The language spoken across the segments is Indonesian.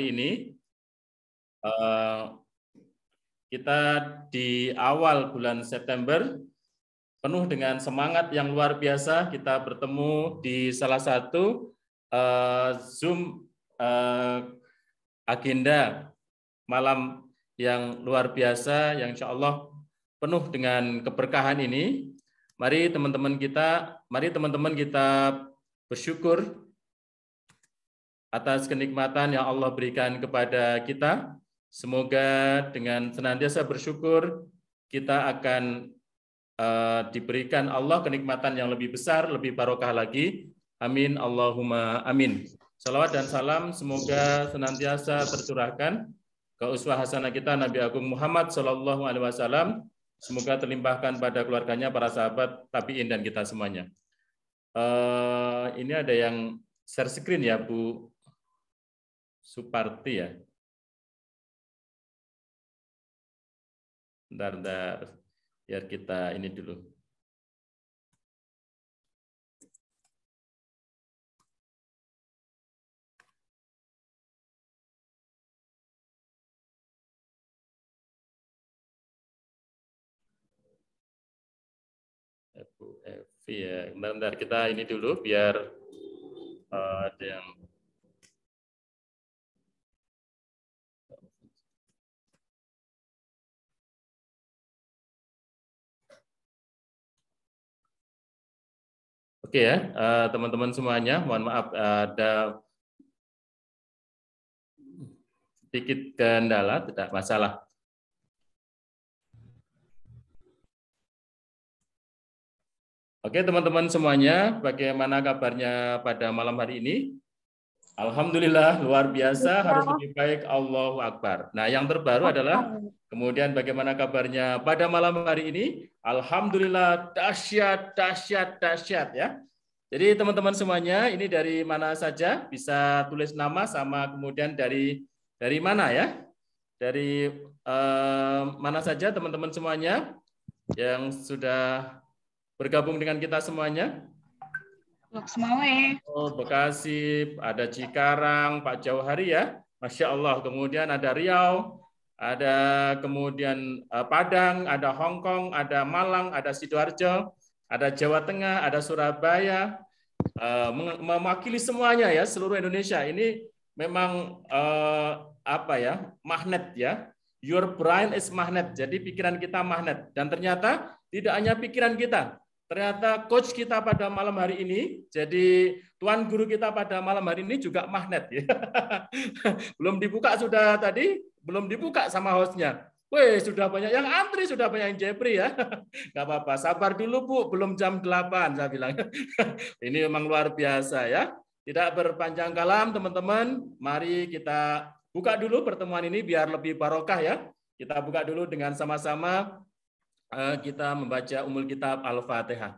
ini kita di awal bulan September penuh dengan semangat yang luar biasa. Kita bertemu di salah satu Zoom agenda malam yang luar biasa yang insya Allah penuh dengan keberkahan ini. Mari teman-teman kita bersyukur atas kenikmatan yang Allah berikan kepada kita. Semoga dengan senantiasa bersyukur kita akan diberikan Allah kenikmatan yang lebih besar, lebih barokah lagi. Amin, Allahumma amin. Salawat dan salam semoga senantiasa tercurahkan ke uswah hasanah kita Nabi Agung Muhammad Sallallahu Alaihi Wasallam. Semoga terlimpahkan pada keluarganya, para sahabat, tabiin dan kita semuanya. Ini ada yang share screen ya, Bu Suparti ya. Bentar, biar kita ini dulu. Bu Evi ya, bentar kita ini dulu biar ada yang oke ya, teman-teman semuanya, mohon maaf ada sedikit kendala, tidak masalah. Oke teman-teman semuanya, bagaimana kabarnya pada malam hari ini? Alhamdulillah luar biasa, harus lebih baik, Allahu Akbar. Nah yang terbaru adalah kemudian bagaimana kabarnya pada malam hari ini? Alhamdulillah dahsyat, dahsyat, dahsyat ya. Jadi teman-teman semuanya ini dari mana saja, bisa tulis nama sama kemudian dari mana ya? Dari mana saja teman-teman semuanya yang sudah bergabung dengan kita semuanya? Semawe. Oh, Bekasi, ada Cikarang, Pak Jauhari ya. Masya Allah. Kemudian ada Riau, ada kemudian Padang, ada Hong Kong, ada Malang, ada Sidoarjo, ada Jawa Tengah, ada Surabaya, mewakili semuanya ya, seluruh Indonesia. Ini memang apa ya, magnet ya. Your brain is magnet. Jadi pikiran kita magnet. Dan ternyata tidak hanya pikiran kita. Ternyata coach kita pada malam hari ini, jadi tuan guru kita pada malam hari ini juga magnet ya. Belum dibuka sudah tadi, belum dibuka sama hostnya. Weh, sudah banyak yang antri, sudah banyak yang jepri ya. Nggak apa-apa, sabar dulu Bu, belum jam 8 saya bilang. Ini memang luar biasa ya. Tidak berpanjang kalam teman-teman, mari kita buka dulu pertemuan ini biar lebih barokah ya. Kita buka dulu dengan sama-sama. Kita membaca Ummul Kitab Al-Fatihah.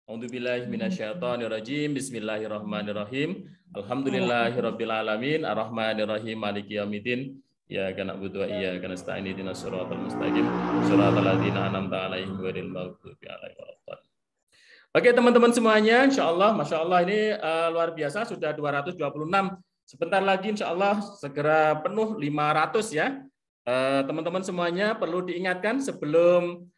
A'udzubillahi minasyaitonirrajim. Bismillahirrahmanirrahim. Alhamdulillahirabbil alamin, arrahmanirrahim, maliki yaumiddin. Iyyaka na'budu wa iyyaka nasta'in. Ihdinas shiratal mustaqim. Shiratal ladzina an'amta 'alaihim ghairil maghdubi 'alaihim waladdallin. Oke, teman-teman semuanya, insyaallah, masya Allah ini luar biasa, sudah 226. Sebentar lagi insya Allah segera penuh 500 ya. Teman-teman semuanya perlu diingatkan sebelum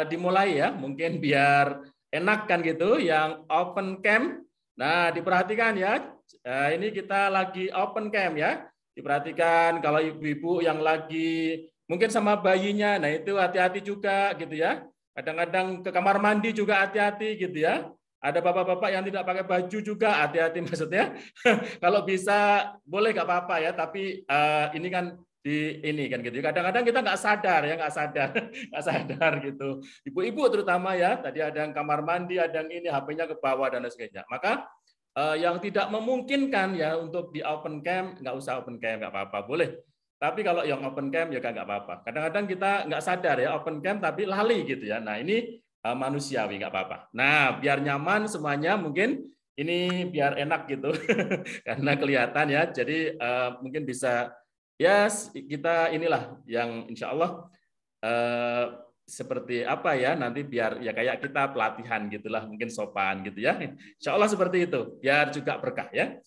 dimulai ya, mungkin biar enak kan gitu, yang open camp. Nah, diperhatikan ya, ini kita lagi open camp ya. Diperhatikan kalau ibu-ibu yang lagi mungkin sama bayinya, nah itu hati-hati juga gitu ya. Kadang-kadang ke kamar mandi juga hati-hati gitu ya. Ada bapak-bapak yang tidak pakai baju juga hati-hati maksudnya. Kalau bisa boleh nggak apa-apa ya, tapi ini kan di ini kan gitu. Kadang-kadang kita nggak sadar ya, nggak sadar gitu. Ibu-ibu terutama ya, tadi ada yang kamar mandi, ada yang ini HP-nya ke bawah dan lain sebagainya. Maka yang tidak memungkinkan ya untuk di open camp, nggak usah open camp, nggak apa-apa, boleh. Tapi kalau yang open camp ya nggak apa-apa. Kadang-kadang kita nggak sadar ya open camp tapi lali gitu ya. Nah ini manusiawi, nggak apa-apa. Nah biar nyaman semuanya mungkin ini biar enak gitu karena kelihatan ya. Jadi mungkin bisa ya kita inilah yang insya Allah seperti apa ya nanti biar ya kayak kita pelatihan gitulah, mungkin sopan gitu ya. Insya Allah seperti itu biar juga berkah ya.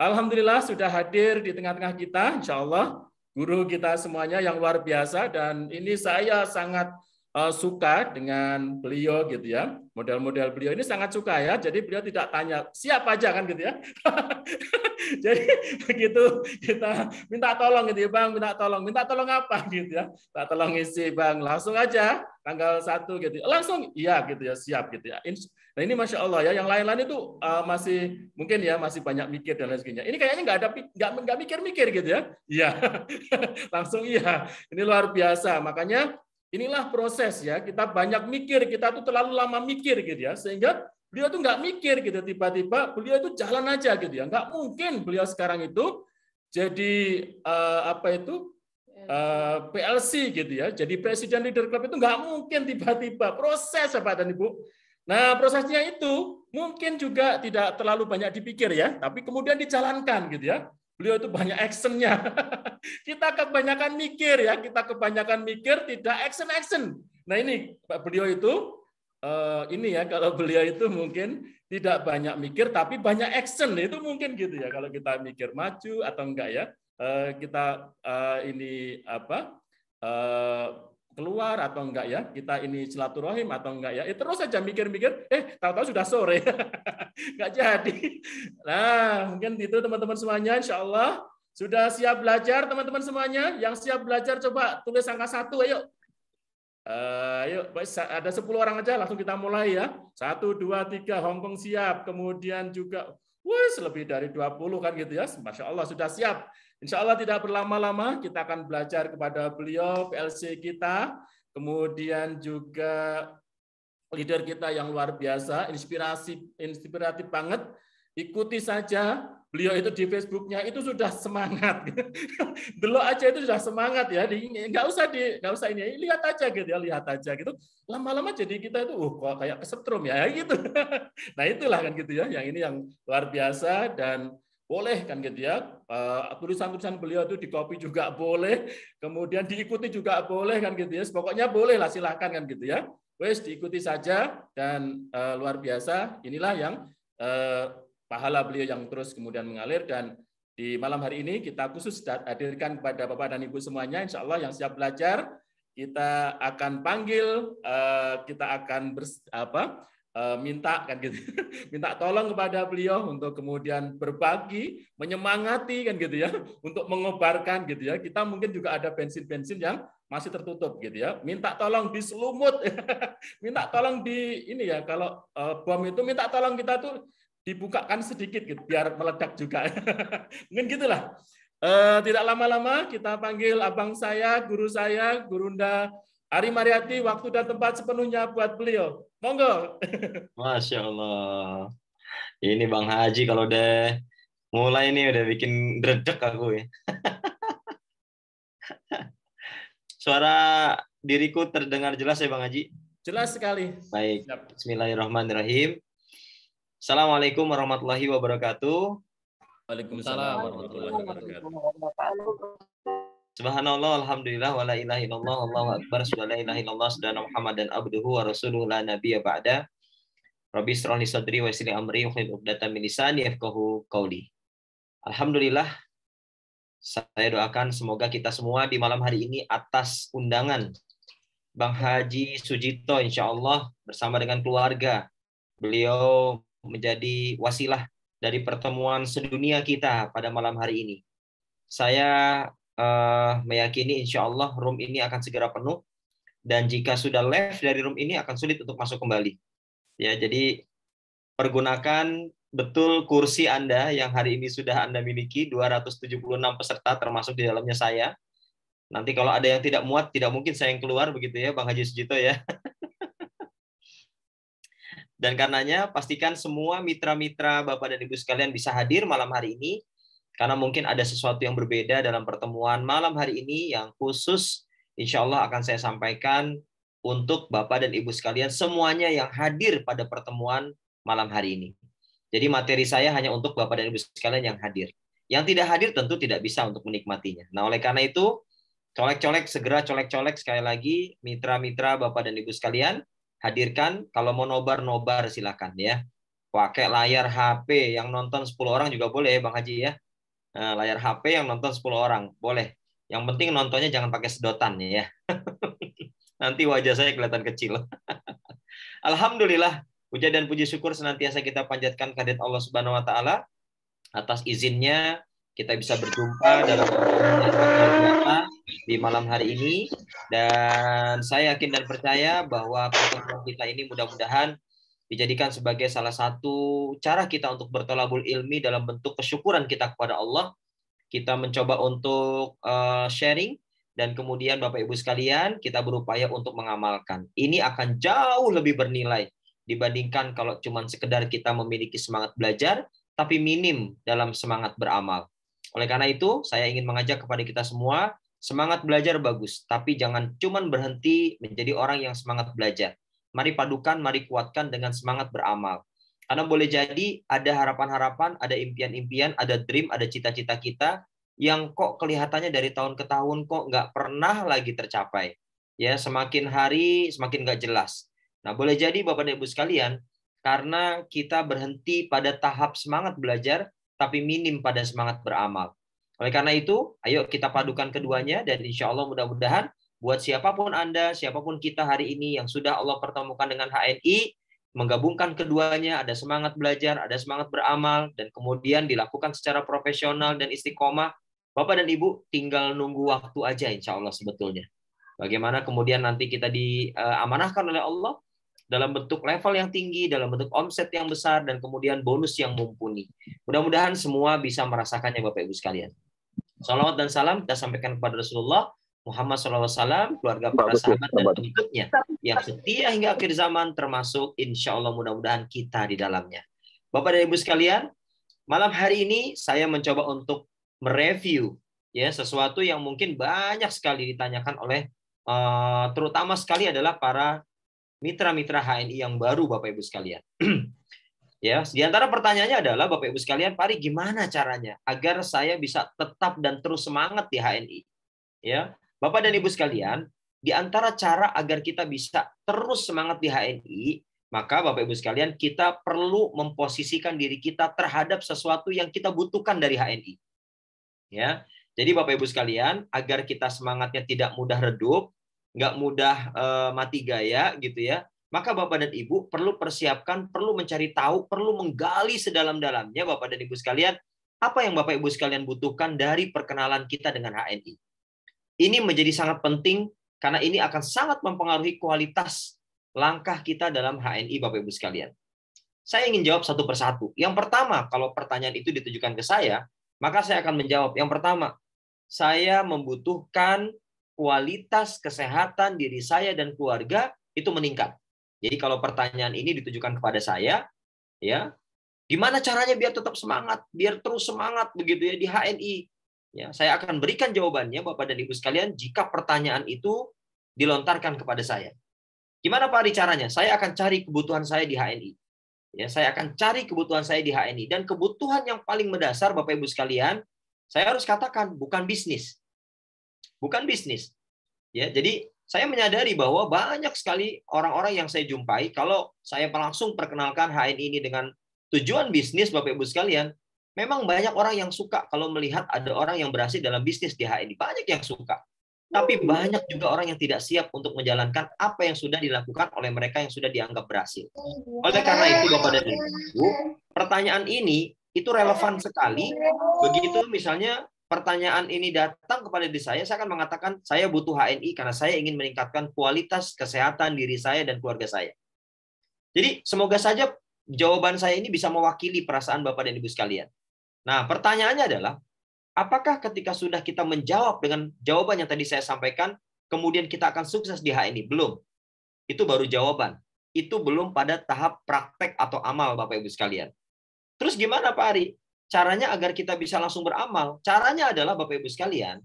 Alhamdulillah sudah hadir di tengah-tengah kita, insya Allah guru kita semuanya yang luar biasa, dan ini saya sangat suka dengan beliau gitu ya. Model-model beliau ini sangat suka ya. Jadi beliau tidak tanya siapa aja kan gitu ya. Jadi begitu kita minta tolong gitu ya, Bang, minta tolong apa gitu ya. Minta tolong isi, Bang, langsung aja tanggal 1 gitu. Langsung iya gitu ya, siap gitu ya. Nah ini Masya Allah ya, yang lain-lain itu masih mungkin ya masih banyak mikir dan lain sebagainya. Ini kayaknya nggak mikir-mikir gitu ya. Iya, langsung iya. Ini luar biasa. Makanya inilah proses ya. Kita banyak mikir, kita tuh terlalu lama mikir gitu ya, sehingga beliau tuh nggak mikir gitu. Tiba-tiba beliau itu jalan aja gitu ya. Nggak mungkin beliau sekarang itu jadi apa itu PLC gitu ya. Jadi presiden leader club itu nggak mungkin tiba-tiba, proses Bapak dan Ibu. Nah, prosesnya itu mungkin juga tidak terlalu banyak dipikir ya, tapi kemudian dijalankan gitu ya. Beliau itu banyak actionnya. Kita kebanyakan mikir ya, tidak action. Nah ini beliau itu ini ya, kalau beliau itu mungkin tidak banyak mikir tapi banyak action, itu mungkin gitu ya. Kalau kita mikir maju atau enggak ya, kita ini apa? Keluar atau enggak ya, kita ini silaturahim atau enggak ya, terus saja mikir-mikir, tahu-tahu sudah sore, enggak jadi. Nah, mungkin itu teman-teman semuanya, insya Allah sudah siap belajar teman-teman semuanya. Yang siap belajar coba tulis angka 1, ayo. Ayo, ada 10 orang aja, langsung kita mulai ya. 1, 2, 3, Hongkong siap, kemudian juga, lebih dari 20 kan gitu ya, Masya Allah sudah siap. Insya Allah tidak berlama-lama, kita akan belajar kepada beliau, PLC kita, kemudian juga leader kita yang luar biasa, inspiratif banget. Ikuti saja, beliau itu di Facebooknya itu sudah semangat. Delok aja itu sudah semangat ya, nggak usah ini, lihat aja gitu ya, lihat aja gitu. Lama-lama jadi kita itu, kok kayak kesetrum ya gitu. Nah itulah kan gitu ya, yang ini yang luar biasa. Dan boleh kan gitu ya, tulisan-tulisan beliau itu di copy juga boleh, kemudian diikuti juga boleh kan gitu ya, pokoknya boleh lah, silahkan kan gitu ya, wes diikuti saja. Dan luar biasa, inilah yang pahala beliau yang terus kemudian mengalir. Dan di malam hari ini kita khusus hadirkan kepada Bapak dan Ibu semuanya, insya Allah yang siap belajar, kita akan panggil, kita akan minta kan gitu, minta tolong kepada beliau untuk kemudian berbagi, menyemangati kan gitu ya, untuk mengobarkan gitu ya. Kita mungkin juga ada bensin-bensin yang masih tertutup gitu ya, minta tolong diselumut, minta tolong di ini ya, kalau bom itu minta tolong kita tuh dibukakan sedikit gitu, biar meledak juga. Mungkin gitulah. Tidak lama-lama kita panggil abang saya, Gurunda Ari Mariati, waktu dan tempat sepenuhnya buat beliau. Monggo. Masya Allah. Ini Bang Haji kalau udah mulai ini udah bikin dredeg aku ya. Suara diriku terdengar jelas ya Bang Haji? Jelas sekali. Baik. Bismillahirrahmanirrahim. Assalamualaikum warahmatullahi wabarakatuh. Waalaikumsalam warahmatullahi wabarakatuh. Subhanallah, alhamdulillah, wala ilaha illallah, Allahu akbar, la ilaha illallah, sedana Muhammad dan abduhu wa rasuluhu la nabiyya ba'da. Rabbi shrah li sadri wa yassir li amri wahlul 'uqdatam min lisani yafqahu qawli. Alhamdulillah, saya doakan semoga kita semua di malam hari ini atas undangan Bang Haji Sujito, insya Allah bersama dengan keluarga, beliau menjadi wasilah dari pertemuan sedunia kita pada malam hari ini. Saya meyakini insya Allah room ini akan segera penuh, dan jika sudah left dari room ini akan sulit untuk masuk kembali. Ya, jadi pergunakan betul kursi Anda yang hari ini sudah Anda miliki, 276 peserta termasuk di dalamnya saya. Nanti kalau ada yang tidak muat, tidak mungkin saya yang keluar begitu ya Bang Haji Sujito ya. Dan karenanya pastikan semua mitra-mitra Bapak dan Ibu sekalian bisa hadir malam hari ini, karena mungkin ada sesuatu yang berbeda dalam pertemuan malam hari ini yang khusus insya Allah akan saya sampaikan untuk Bapak dan Ibu sekalian semuanya yang hadir pada pertemuan malam hari ini. Jadi materi saya hanya untuk Bapak dan Ibu sekalian yang hadir. Yang tidak hadir tentu tidak bisa untuk menikmatinya. Nah, oleh karena itu, segera colek-colek sekali lagi mitra-mitra Bapak dan Ibu sekalian, hadirkan. Kalau mau nobar silakan ya. pakai layar HP yang nonton 10 orang juga boleh Bang Haji ya. Nah, layar HP yang nonton 10 orang boleh. Yang penting nontonnya jangan pakai sedotan ya. Nanti wajah saya kelihatan kecil. Alhamdulillah, puja dan puji syukur senantiasa kita panjatkan kehadirat Allah Subhanahu wa taala atas izinnya kita bisa berjumpa dalam pertemuan yang luar biasa di malam hari ini, dan saya yakin dan percaya bahwa pertemuan kita ini mudah-mudahan dijadikan sebagai salah satu cara kita untuk bertolabul ilmi dalam bentuk kesyukuran kita kepada Allah. Kita mencoba untuk sharing, dan kemudian Bapak Ibu sekalian kita berupaya untuk mengamalkan. Ini akan jauh lebih bernilai dibandingkan kalau cuma sekedar kita memiliki semangat belajar tapi minim dalam semangat beramal. Oleh karena itu, saya ingin mengajak kepada kita semua, semangat belajar bagus, tapi jangan cuma berhenti menjadi orang yang semangat belajar. Mari padukan, mari kuatkan dengan semangat beramal. Karena boleh jadi ada harapan-harapan, ada impian-impian, ada dream, ada cita-cita kita yang kok kelihatannya dari tahun ke tahun kok nggak pernah lagi tercapai. Ya, semakin hari semakin nggak jelas. Nah, boleh jadi Bapak dan Ibu sekalian, karena kita berhenti pada tahap semangat belajar, tapi minim pada semangat beramal. Oleh karena itu, ayo kita padukan keduanya, dan insya Allah mudah-mudahan buat siapapun Anda, siapapun kita hari ini yang sudah Allah pertemukan dengan HNI, menggabungkan keduanya, ada semangat belajar, ada semangat beramal, dan kemudian dilakukan secara profesional dan istiqomah. Bapak dan Ibu tinggal nunggu waktu aja insya Allah sebetulnya. Bagaimana kemudian nanti kita diamanahkan oleh Allah dalam bentuk level yang tinggi, dalam bentuk omset yang besar, dan kemudian bonus yang mumpuni. Mudah-mudahan semua bisa merasakannya Bapak Ibu sekalian. Salawat dan salam kita sampaikan kepada Rasulullah Muhammad SAW, keluarga, para sahabat, dan pengikutnya yang setia hingga akhir zaman, termasuk insya Allah mudah-mudahan kita di dalamnya. Bapak dan Ibu sekalian, malam hari ini saya mencoba untuk mereview ya sesuatu yang mungkin banyak sekali ditanyakan oleh terutama sekali adalah para mitra-mitra HNI yang baru Bapak Ibu sekalian. Ya, di antara pertanyaannya adalah Bapak Ibu sekalian, Pak Ari, gimana caranya agar saya bisa tetap dan terus semangat di HNI? Ya, Bapak dan Ibu sekalian, di antara cara agar kita bisa terus semangat di HNI, maka Bapak Ibu sekalian, kita perlu memposisikan diri kita terhadap sesuatu yang kita butuhkan dari HNI. Ya, jadi Bapak Ibu sekalian, agar kita semangatnya tidak mudah redup, nggak mudah mati gaya gitu ya, maka Bapak dan Ibu perlu persiapkan, perlu mencari tahu, perlu menggali sedalam-dalamnya Bapak dan Ibu sekalian, apa yang Bapak Ibu sekalian butuhkan dari perkenalan kita dengan HNI. Ini menjadi sangat penting karena ini akan sangat mempengaruhi kualitas langkah kita dalam HNI Bapak Ibu sekalian. Saya ingin jawab satu persatu. Yang pertama, kalau pertanyaan itu ditujukan ke saya, maka saya akan menjawab. Yang pertama, saya membutuhkan kualitas kesehatan diri saya dan keluarga itu meningkat. Jadi kalau pertanyaan ini ditujukan kepada saya, ya, gimana caranya biar tetap semangat, biar terus semangat begitu ya di HNI? Ya, saya akan berikan jawabannya Bapak dan Ibu sekalian jika pertanyaan itu dilontarkan kepada saya. Gimana Pak Ari caranya? Saya akan cari kebutuhan saya di HNI. Ya, saya akan cari kebutuhan saya di HNI, dan kebutuhan yang paling mendasar Bapak Ibu sekalian, saya harus katakan bukan bisnis. Bukan bisnis. Ya, jadi saya menyadari bahwa banyak sekali orang-orang yang saya jumpai, kalau saya langsung perkenalkan HNI ini dengan tujuan bisnis Bapak Ibu sekalian, memang banyak orang yang suka kalau melihat ada orang yang berhasil dalam bisnis di HNI. Banyak yang suka. Tapi banyak juga orang yang tidak siap untuk menjalankan apa yang sudah dilakukan oleh mereka yang sudah dianggap berhasil. Oleh karena itu Bapak dan Ibu, pertanyaan ini itu relevan sekali. Begitu misalnya pertanyaan ini datang kepada diri saya akan mengatakan saya butuh HNI karena saya ingin meningkatkan kualitas kesehatan diri saya dan keluarga saya. Jadi semoga saja jawaban saya ini bisa mewakili perasaan Bapak dan Ibu sekalian. Nah, pertanyaannya adalah, apakah ketika sudah kita menjawab dengan jawaban yang tadi saya sampaikan, kemudian kita akan sukses di HNI? Belum. Itu baru jawaban. Itu belum pada tahap praktek atau amal Bapak Ibu sekalian. Terus gimana Pak Ari? Caranya agar kita bisa langsung beramal. Caranya adalah Bapak Ibu sekalian.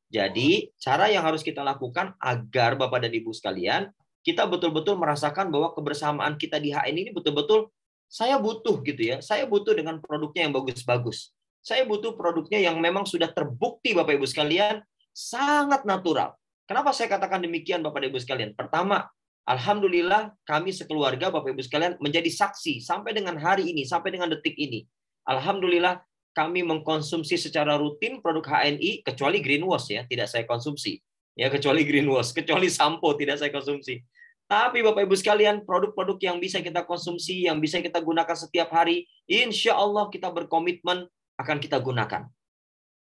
Jadi, cara yang harus kita lakukan agar Bapak dan Ibu sekalian, kita betul-betul merasakan bahwa kebersamaan kita di HNI ini betul-betul saya butuh gitu ya. Saya butuh dengan produknya yang bagus-bagus. Saya butuh produknya yang memang sudah terbukti Bapak Ibu sekalian sangat natural. Kenapa saya katakan demikian Bapak dan Ibu sekalian? Pertama, Alhamdulillah kami sekeluarga Bapak Ibu sekalian menjadi saksi sampai dengan hari ini, sampai dengan detik ini. Alhamdulillah kami mengkonsumsi secara rutin produk HNI kecuali greenwash ya, tidak saya konsumsi. Ya, kecuali greenwash, kecuali sampo tidak saya konsumsi. Tapi Bapak Ibu sekalian, produk-produk yang bisa kita konsumsi, yang bisa kita gunakan setiap hari, insya Allah kita berkomitmen akan kita gunakan.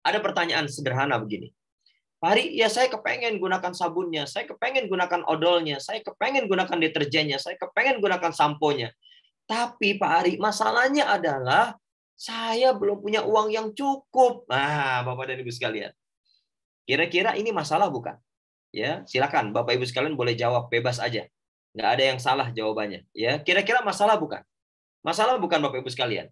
Ada pertanyaan sederhana begini. Pak Hari, ya saya kepengen gunakan sabunnya, saya kepengen gunakan odolnya, saya kepengen gunakan deterjennya, saya kepengen gunakan samponya. Tapi Pak Hari, masalahnya adalah saya belum punya uang yang cukup. Nah, Bapak dan Ibu sekalian. Kira-kira ini masalah bukan? Ya, silakan Bapak Ibu sekalian boleh jawab bebas aja. Nggak ada yang salah jawabannya. Ya, kira-kira masalah bukan? Masalah bukan Bapak Ibu sekalian?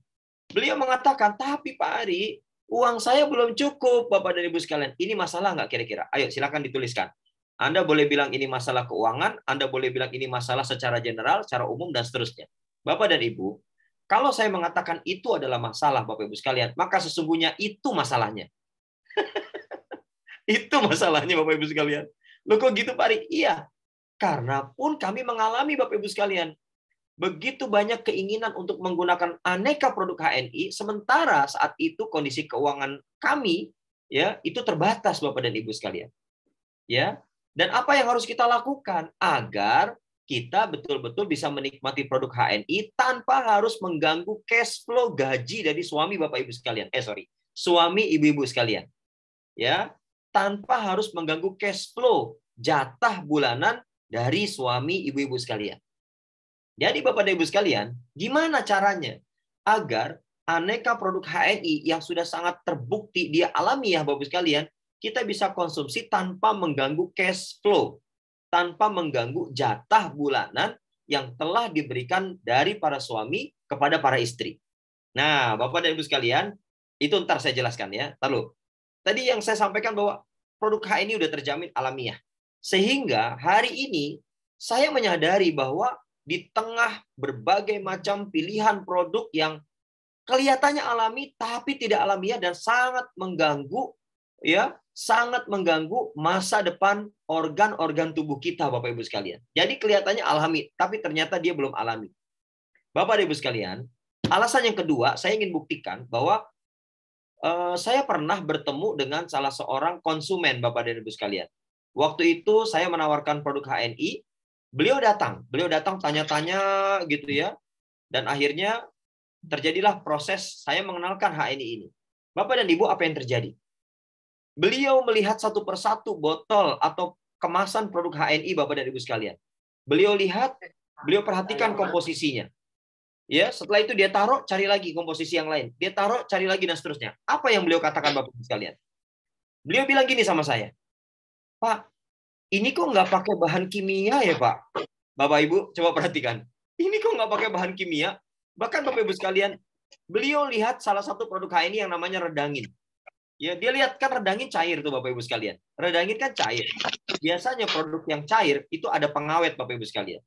Beliau mengatakan, tapi Pak Ari, uang saya belum cukup, Bapak dan Ibu sekalian. Ini masalah nggak kira-kira? Ayo silakan dituliskan. Anda boleh bilang ini masalah keuangan, Anda boleh bilang ini masalah secara general, secara umum, dan seterusnya. Bapak dan Ibu, kalau saya mengatakan itu adalah masalah, Bapak Ibu sekalian, maka sesungguhnya itu masalahnya. Itu masalahnya, Bapak Ibu sekalian. Loh kok gitu, Pak Ari? Iya. Karena pun kami mengalami, Bapak Ibu sekalian, begitu banyak keinginan untuk menggunakan aneka produk HNI, sementara saat itu kondisi keuangan kami ya itu terbatas, Bapak dan Ibu sekalian. Ya. Dan apa yang harus kita lakukan agar kita betul-betul bisa menikmati produk HNI tanpa harus mengganggu cash flow gaji dari suami Bapak Ibu sekalian. Suami ibu-ibu sekalian. Ya, tanpa harus mengganggu cash flow jatah bulanan dari suami ibu-ibu sekalian. Jadi Bapak dan Ibu sekalian, gimana caranya agar aneka produk HNI yang sudah sangat terbukti dia alami ya Bapak Ibu sekalian, kita bisa konsumsi tanpa mengganggu cash flow, tanpa mengganggu jatah bulanan yang telah diberikan dari para suami kepada para istri. Nah, Bapak dan Ibu sekalian, itu ntar saya jelaskan ya. Tadi yang saya sampaikan bahwa produk HNI udah terjamin alamiah. Sehingga hari ini saya menyadari bahwa di tengah berbagai macam pilihan produk yang kelihatannya alami tapi tidak alamiah dan sangat mengganggu ya, sangat mengganggu masa depan organ-organ tubuh kita Bapak Ibu sekalian. Jadi kelihatannya alami tapi ternyata dia belum alami. Bapak dan Ibu sekalian, alasan yang kedua saya ingin buktikan bahwa saya pernah bertemu dengan salah seorang konsumen Bapak dan Ibu sekalian. Waktu itu saya menawarkan produk HNI, beliau datang tanya-tanya gitu ya, dan akhirnya terjadilah proses saya mengenalkan HNI ini. Bapak dan Ibu, apa yang terjadi? Beliau melihat satu persatu botol atau kemasan produk HNI Bapak dan Ibu sekalian. Beliau lihat, beliau perhatikan komposisinya. Ya, setelah itu dia taruh, cari lagi komposisi yang lain. Dia taruh, cari lagi dan seterusnya. Apa yang beliau katakan Bapak Ibu sekalian? Beliau bilang gini sama saya, Pak, ini kok nggak pakai bahan kimia ya Pak? Bapak Ibu coba perhatikan. Ini kok nggak pakai bahan kimia? Bahkan Bapak Ibu sekalian, beliau lihat salah satu produk HNI yang namanya redangin. Ya, dia lihat kan redangin cair tuh Bapak Ibu sekalian. Redangin kan cair. Biasanya produk yang cair itu ada pengawet Bapak Ibu sekalian.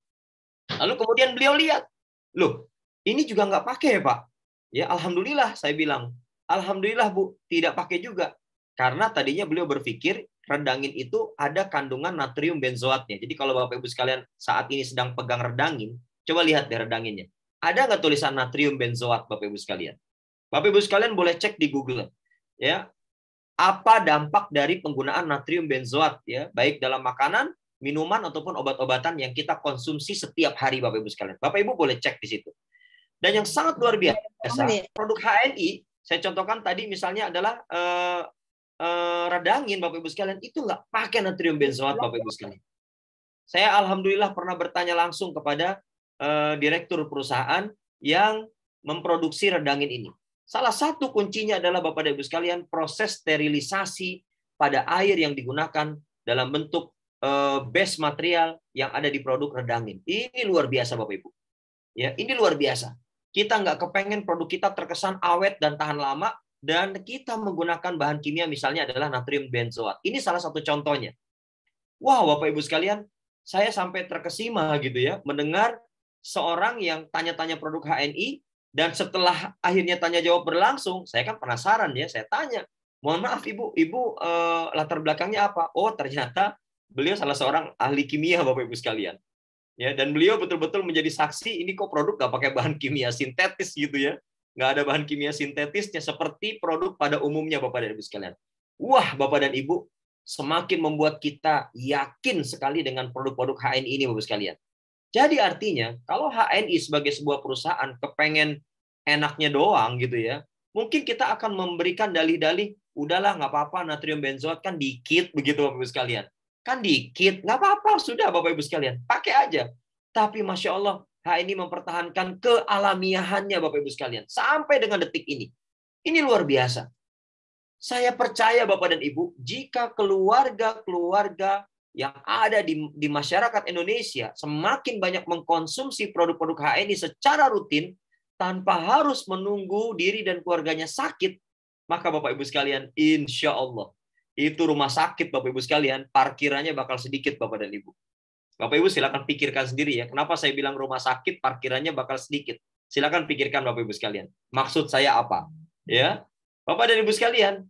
Lalu kemudian beliau lihat, loh, ini juga nggak pakai ya Pak? Ya, alhamdulillah saya bilang. Alhamdulillah Bu, tidak pakai juga. Karena tadinya beliau berpikir redangin itu ada kandungan natrium benzoatnya. Jadi kalau Bapak Ibu sekalian saat ini sedang pegang redangin, coba lihat deh redanginnya. Ada nggak tulisan natrium benzoat Bapak Ibu sekalian? Bapak Ibu sekalian boleh cek di Google. Ya, apa dampak dari penggunaan natrium benzoat ya, baik dalam makanan, minuman ataupun obat-obatan yang kita konsumsi setiap hari Bapak Ibu sekalian. Bapak Ibu boleh cek di situ. Dan yang sangat luar biasa, produk HNI, saya contohkan tadi misalnya adalah redangin Bapak Ibu sekalian, itu nggak pakai natrium benzoat Bapak Ibu sekalian. Saya alhamdulillah pernah bertanya langsung kepada direktur perusahaan yang memproduksi redangin ini. Salah satu kuncinya adalah Bapak dan Ibu sekalian proses sterilisasi pada air yang digunakan dalam bentuk base material yang ada di produk redangin. Ini luar biasa Bapak Ibu. Ya, ini luar biasa. Kita nggak kepengen produk kita terkesan awet dan tahan lama, dan kita menggunakan bahan kimia misalnya adalah natrium benzoat. Ini salah satu contohnya. Wow, Bapak Ibu sekalian, saya sampai terkesima gitu ya, mendengar seorang yang tanya-tanya produk HNI, dan setelah akhirnya tanya jawab berlangsung, saya kan penasaran ya, saya tanya, mohon maaf Ibu latar belakangnya apa? Oh, ternyata beliau salah seorang ahli kimia Bapak Ibu sekalian. Ya, dan beliau betul-betul menjadi saksi, ini kok produk nggak pakai bahan kimia sintetis gitu ya. Nggak ada bahan kimia sintetisnya seperti produk pada umumnya Bapak dan Ibu sekalian. Wah, Bapak dan Ibu, semakin membuat kita yakin sekali dengan produk-produk HNI ini Bapak sekalian. Jadi artinya, kalau HNI sebagai sebuah perusahaan kepengen enaknya doang gitu ya, mungkin kita akan memberikan dalih-dalih, udahlah nggak apa-apa, natrium benzoat kan dikit begitu Bapak Ibu sekalian. Kan dikit, nggak apa-apa, sudah Bapak Ibu sekalian, pakai aja. Tapi Masya Allah, HNI mempertahankan kealamiahannya Bapak Ibu sekalian. Sampai dengan detik ini. Ini luar biasa. Saya percaya Bapak dan Ibu, jika keluarga-keluarga yang ada di masyarakat Indonesia semakin banyak mengkonsumsi produk-produk HNI secara rutin, tanpa harus menunggu diri dan keluarganya sakit, maka Bapak Ibu sekalian, insya Allah, itu rumah sakit Bapak Ibu sekalian, parkirannya bakal sedikit Bapak dan Ibu. Bapak Ibu silakan pikirkan sendiri ya, kenapa saya bilang rumah sakit parkirannya bakal sedikit. Silakan pikirkan Bapak Ibu sekalian. Maksud saya apa? Ya, Bapak dan Ibu sekalian,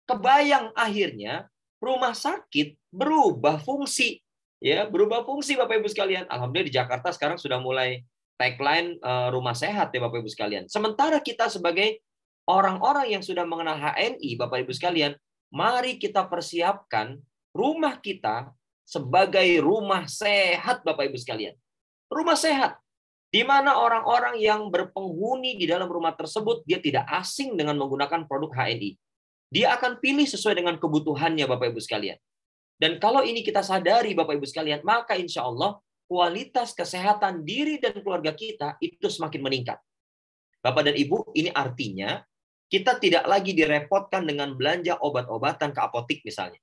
kebayang akhirnya rumah sakit berubah fungsi. Ya, berubah fungsi Bapak Ibu sekalian. Alhamdulillah di Jakarta sekarang sudah mulai tagline rumah sehat ya Bapak Ibu sekalian. Sementara kita sebagai orang-orang yang sudah mengenal HNI Bapak Ibu sekalian, mari kita persiapkan rumah kita sebagai rumah sehat Bapak Ibu sekalian. Rumah sehat di mana orang-orang yang berpenghuni di dalam rumah tersebut dia tidak asing dengan menggunakan produk HNI. Dia akan pilih sesuai dengan kebutuhannya Bapak Ibu sekalian. Dan kalau ini kita sadari Bapak Ibu sekalian, maka insya Allah kualitas kesehatan diri dan keluarga kita itu semakin meningkat. Bapak dan Ibu, ini artinya kita tidak lagi direpotkan dengan belanja obat-obatan ke apotik misalnya.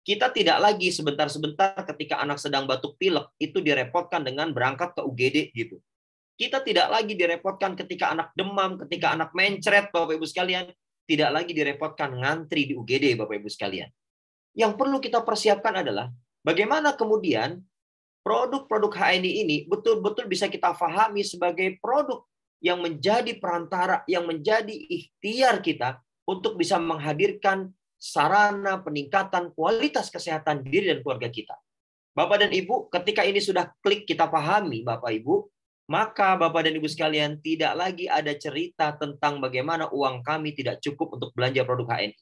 Kita tidak lagi sebentar-sebentar ketika anak sedang batuk pilek itu direpotkan dengan berangkat ke UGD gitu. Kita tidak lagi direpotkan ketika anak demam, ketika anak mencret Bapak Ibu sekalian, tidak lagi direpotkan ngantri di UGD Bapak Ibu sekalian. Yang perlu kita persiapkan adalah bagaimana kemudian produk-produk HNI ini betul-betul bisa kita pahami sebagai produk yang menjadi perantara, yang menjadi ikhtiar kita untuk bisa menghadirkan sarana peningkatan kualitas kesehatan diri dan keluarga kita. Bapak dan Ibu, ketika ini sudah klik kita pahami Bapak Ibu, maka Bapak dan Ibu sekalian tidak lagi ada cerita tentang bagaimana uang kami tidak cukup untuk belanja produk HNI.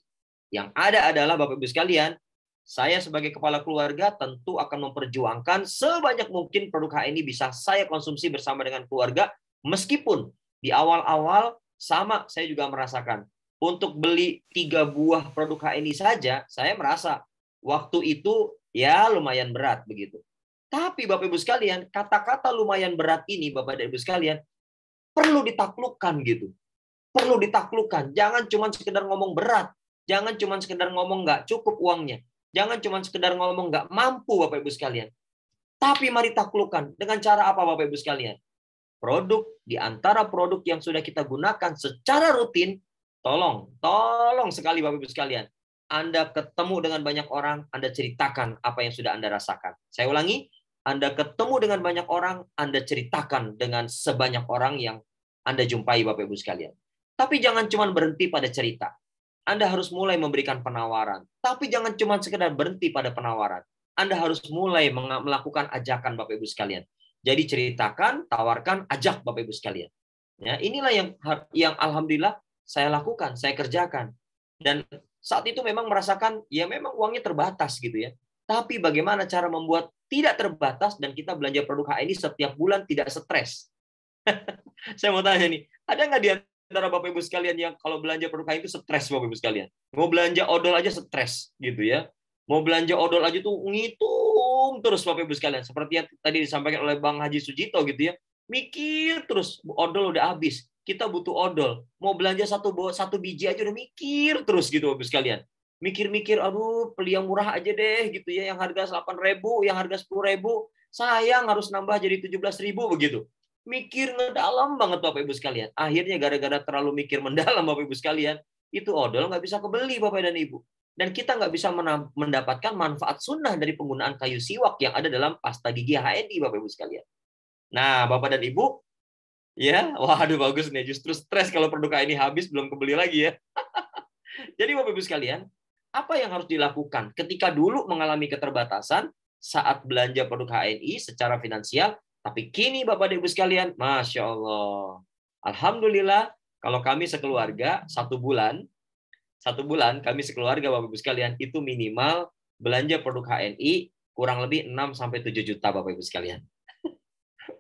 Yang ada adalah Bapak Ibu sekalian, saya sebagai kepala keluarga tentu akan memperjuangkan sebanyak mungkin produk HNI bisa saya konsumsi bersama dengan keluarga, meskipun di awal-awal sama saya juga merasakan. Untuk beli 3 buah produk HNI saja, saya merasa waktu itu ya lumayan berat begitu. Tapi Bapak Ibu sekalian, kata-kata lumayan berat ini Bapak dan Ibu sekalian perlu ditaklukkan gitu. Perlu ditaklukkan. Jangan cuma sekedar ngomong berat. Jangan cuma sekedar ngomong nggak cukup uangnya. Jangan cuma sekedar ngomong nggak mampu Bapak Ibu sekalian. Tapi mari taklukkan. Dengan cara apa Bapak Ibu sekalian? Produk di antara produk yang sudah kita gunakan secara rutin, tolong sekali Bapak Ibu sekalian. Anda ketemu dengan banyak orang, Anda ceritakan apa yang sudah Anda rasakan. Saya ulangi, Anda ketemu dengan banyak orang, Anda ceritakan dengan sebanyak orang yang Anda jumpai Bapak Ibu sekalian. Tapi jangan cuma berhenti pada cerita. Anda harus mulai memberikan penawaran. Tapi jangan cuma sekedar berhenti pada penawaran. Anda harus mulai melakukan ajakan Bapak Ibu sekalian. Jadi ceritakan, tawarkan, ajak Bapak Ibu sekalian. Ya, inilah yang alhamdulillah saya lakukan, saya kerjakan. Dan saat itu memang merasakan, ya memang uangnya terbatas gitu ya. Tapi bagaimana cara membuat tidak terbatas dan kita belanja produk HNI setiap bulan tidak stres? Saya mau tanya nih, ada nggak di antara Bapak Ibu sekalian yang kalau belanja produk HNI itu stres Bapak Ibu sekalian? Mau belanja odol aja stres gitu ya. Mau belanja odol aja tuh ngitung terus Bapak Ibu sekalian. Seperti yang tadi disampaikan oleh Bang Haji Sujito gitu ya. Mikir terus, odol udah habis. Kita butuh odol. Mau belanja satu biji aja udah mikir terus gitu Bapak Ibu sekalian. Mikir-mikir, aduh beli yang murah aja deh gitu ya. Yang harga 8.000, yang harga 10.000. Sayang harus nambah jadi 17.000 begitu. Mikir ngedalam banget Bapak Ibu sekalian. Akhirnya gara-gara terlalu mikir mendalam Bapak Ibu sekalian, itu odol nggak bisa kebeli Bapak dan Ibu. Dan kita nggak bisa mendapatkan manfaat sunnah dari penggunaan kayu siwak yang ada dalam pasta gigi HNI Bapak Ibu sekalian. Nah Bapak dan Ibu, ya, waduh bagus nih. Justru stres kalau produk HNI habis belum kebeli lagi ya. Jadi Bapak Ibu sekalian, apa yang harus dilakukan ketika dulu mengalami keterbatasan saat belanja produk HNI secara finansial, Tapi kini Bapak dan Ibu sekalian, Masya Allah. Alhamdulillah, kalau kami sekeluarga, satu bulan kami sekeluarga Bapak Ibu sekalian, itu minimal belanja produk HNI kurang lebih 6-7 juta Bapak Ibu sekalian.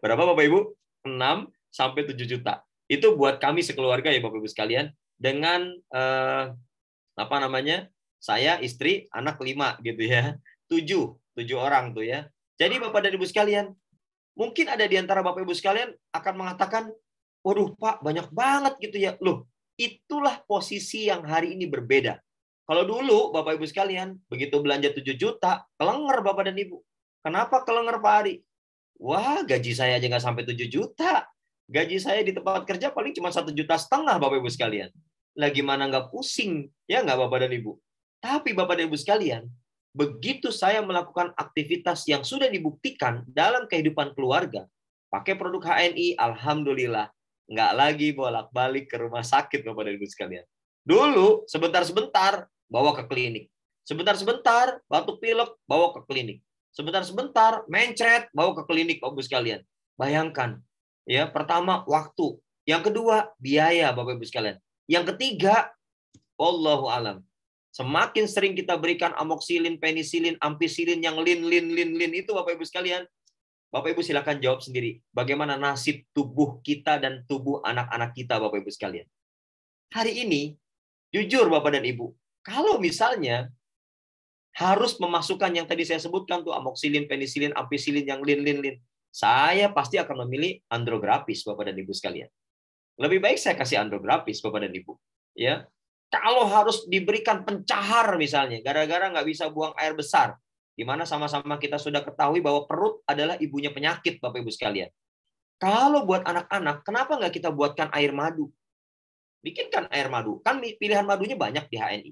Berapa Bapak Ibu? 6-7 juta. Itu buat kami sekeluarga ya Bapak Ibu sekalian, dengan saya, istri, anak 5 gitu ya. 7 orang tuh ya. Jadi Bapak dan Ibu sekalian, mungkin ada di antara Bapak Ibu sekalian akan mengatakan, waduh Pak, banyak banget gitu ya. Loh, itulah posisi yang hari ini berbeda. Kalau dulu Bapak Ibu sekalian, begitu belanja 7 juta, kelenger Bapak dan Ibu. Kenapa kelenger Pak Ari? Wah, gaji saya aja nggak sampai 7 juta. Gaji saya di tempat kerja paling cuma 1,5 juta Bapak Ibu sekalian. Lah gimana nggak pusing? Ya nggak Bapak dan Ibu? Tapi Bapak dan Ibu sekalian, begitu saya melakukan aktivitas yang sudah dibuktikan dalam kehidupan keluarga, pakai produk HNI, alhamdulillah, nggak lagi bolak-balik ke rumah sakit Bapak dan Ibu sekalian. Dulu sebentar-sebentar bawa ke klinik. Sebentar-sebentar batuk pilek bawa ke klinik. Sebentar-sebentar mencret bawa ke klinik Bapak Ibu sekalian. Bayangkan, ya, pertama waktu, yang kedua biaya Bapak Ibu sekalian. Yang ketiga, wallahu alam. Semakin sering kita berikan amoxicillin, penisilin, ampicillin yang lin itu Bapak Ibu sekalian, Bapak Ibu silakan jawab sendiri. Bagaimana nasib tubuh kita dan tubuh anak-anak kita Bapak Ibu sekalian. Hari ini, jujur Bapak dan Ibu, kalau misalnya harus memasukkan yang tadi saya sebutkan tuh amoxicillin, penisilin, ampicillin yang lin, saya pasti akan memilih andrografis Bapak dan Ibu sekalian. Lebih baik saya kasih andrografis Bapak dan Ibu. Ya, kalau harus diberikan pencahar misalnya, gara-gara nggak bisa buang air besar, di mana sama-sama kita sudah ketahui bahwa perut adalah ibunya penyakit, Bapak Ibu sekalian. Kalau buat anak-anak, kenapa nggak kita buatkan air madu? Bikinkan air madu, kan pilihan madunya banyak di HNI,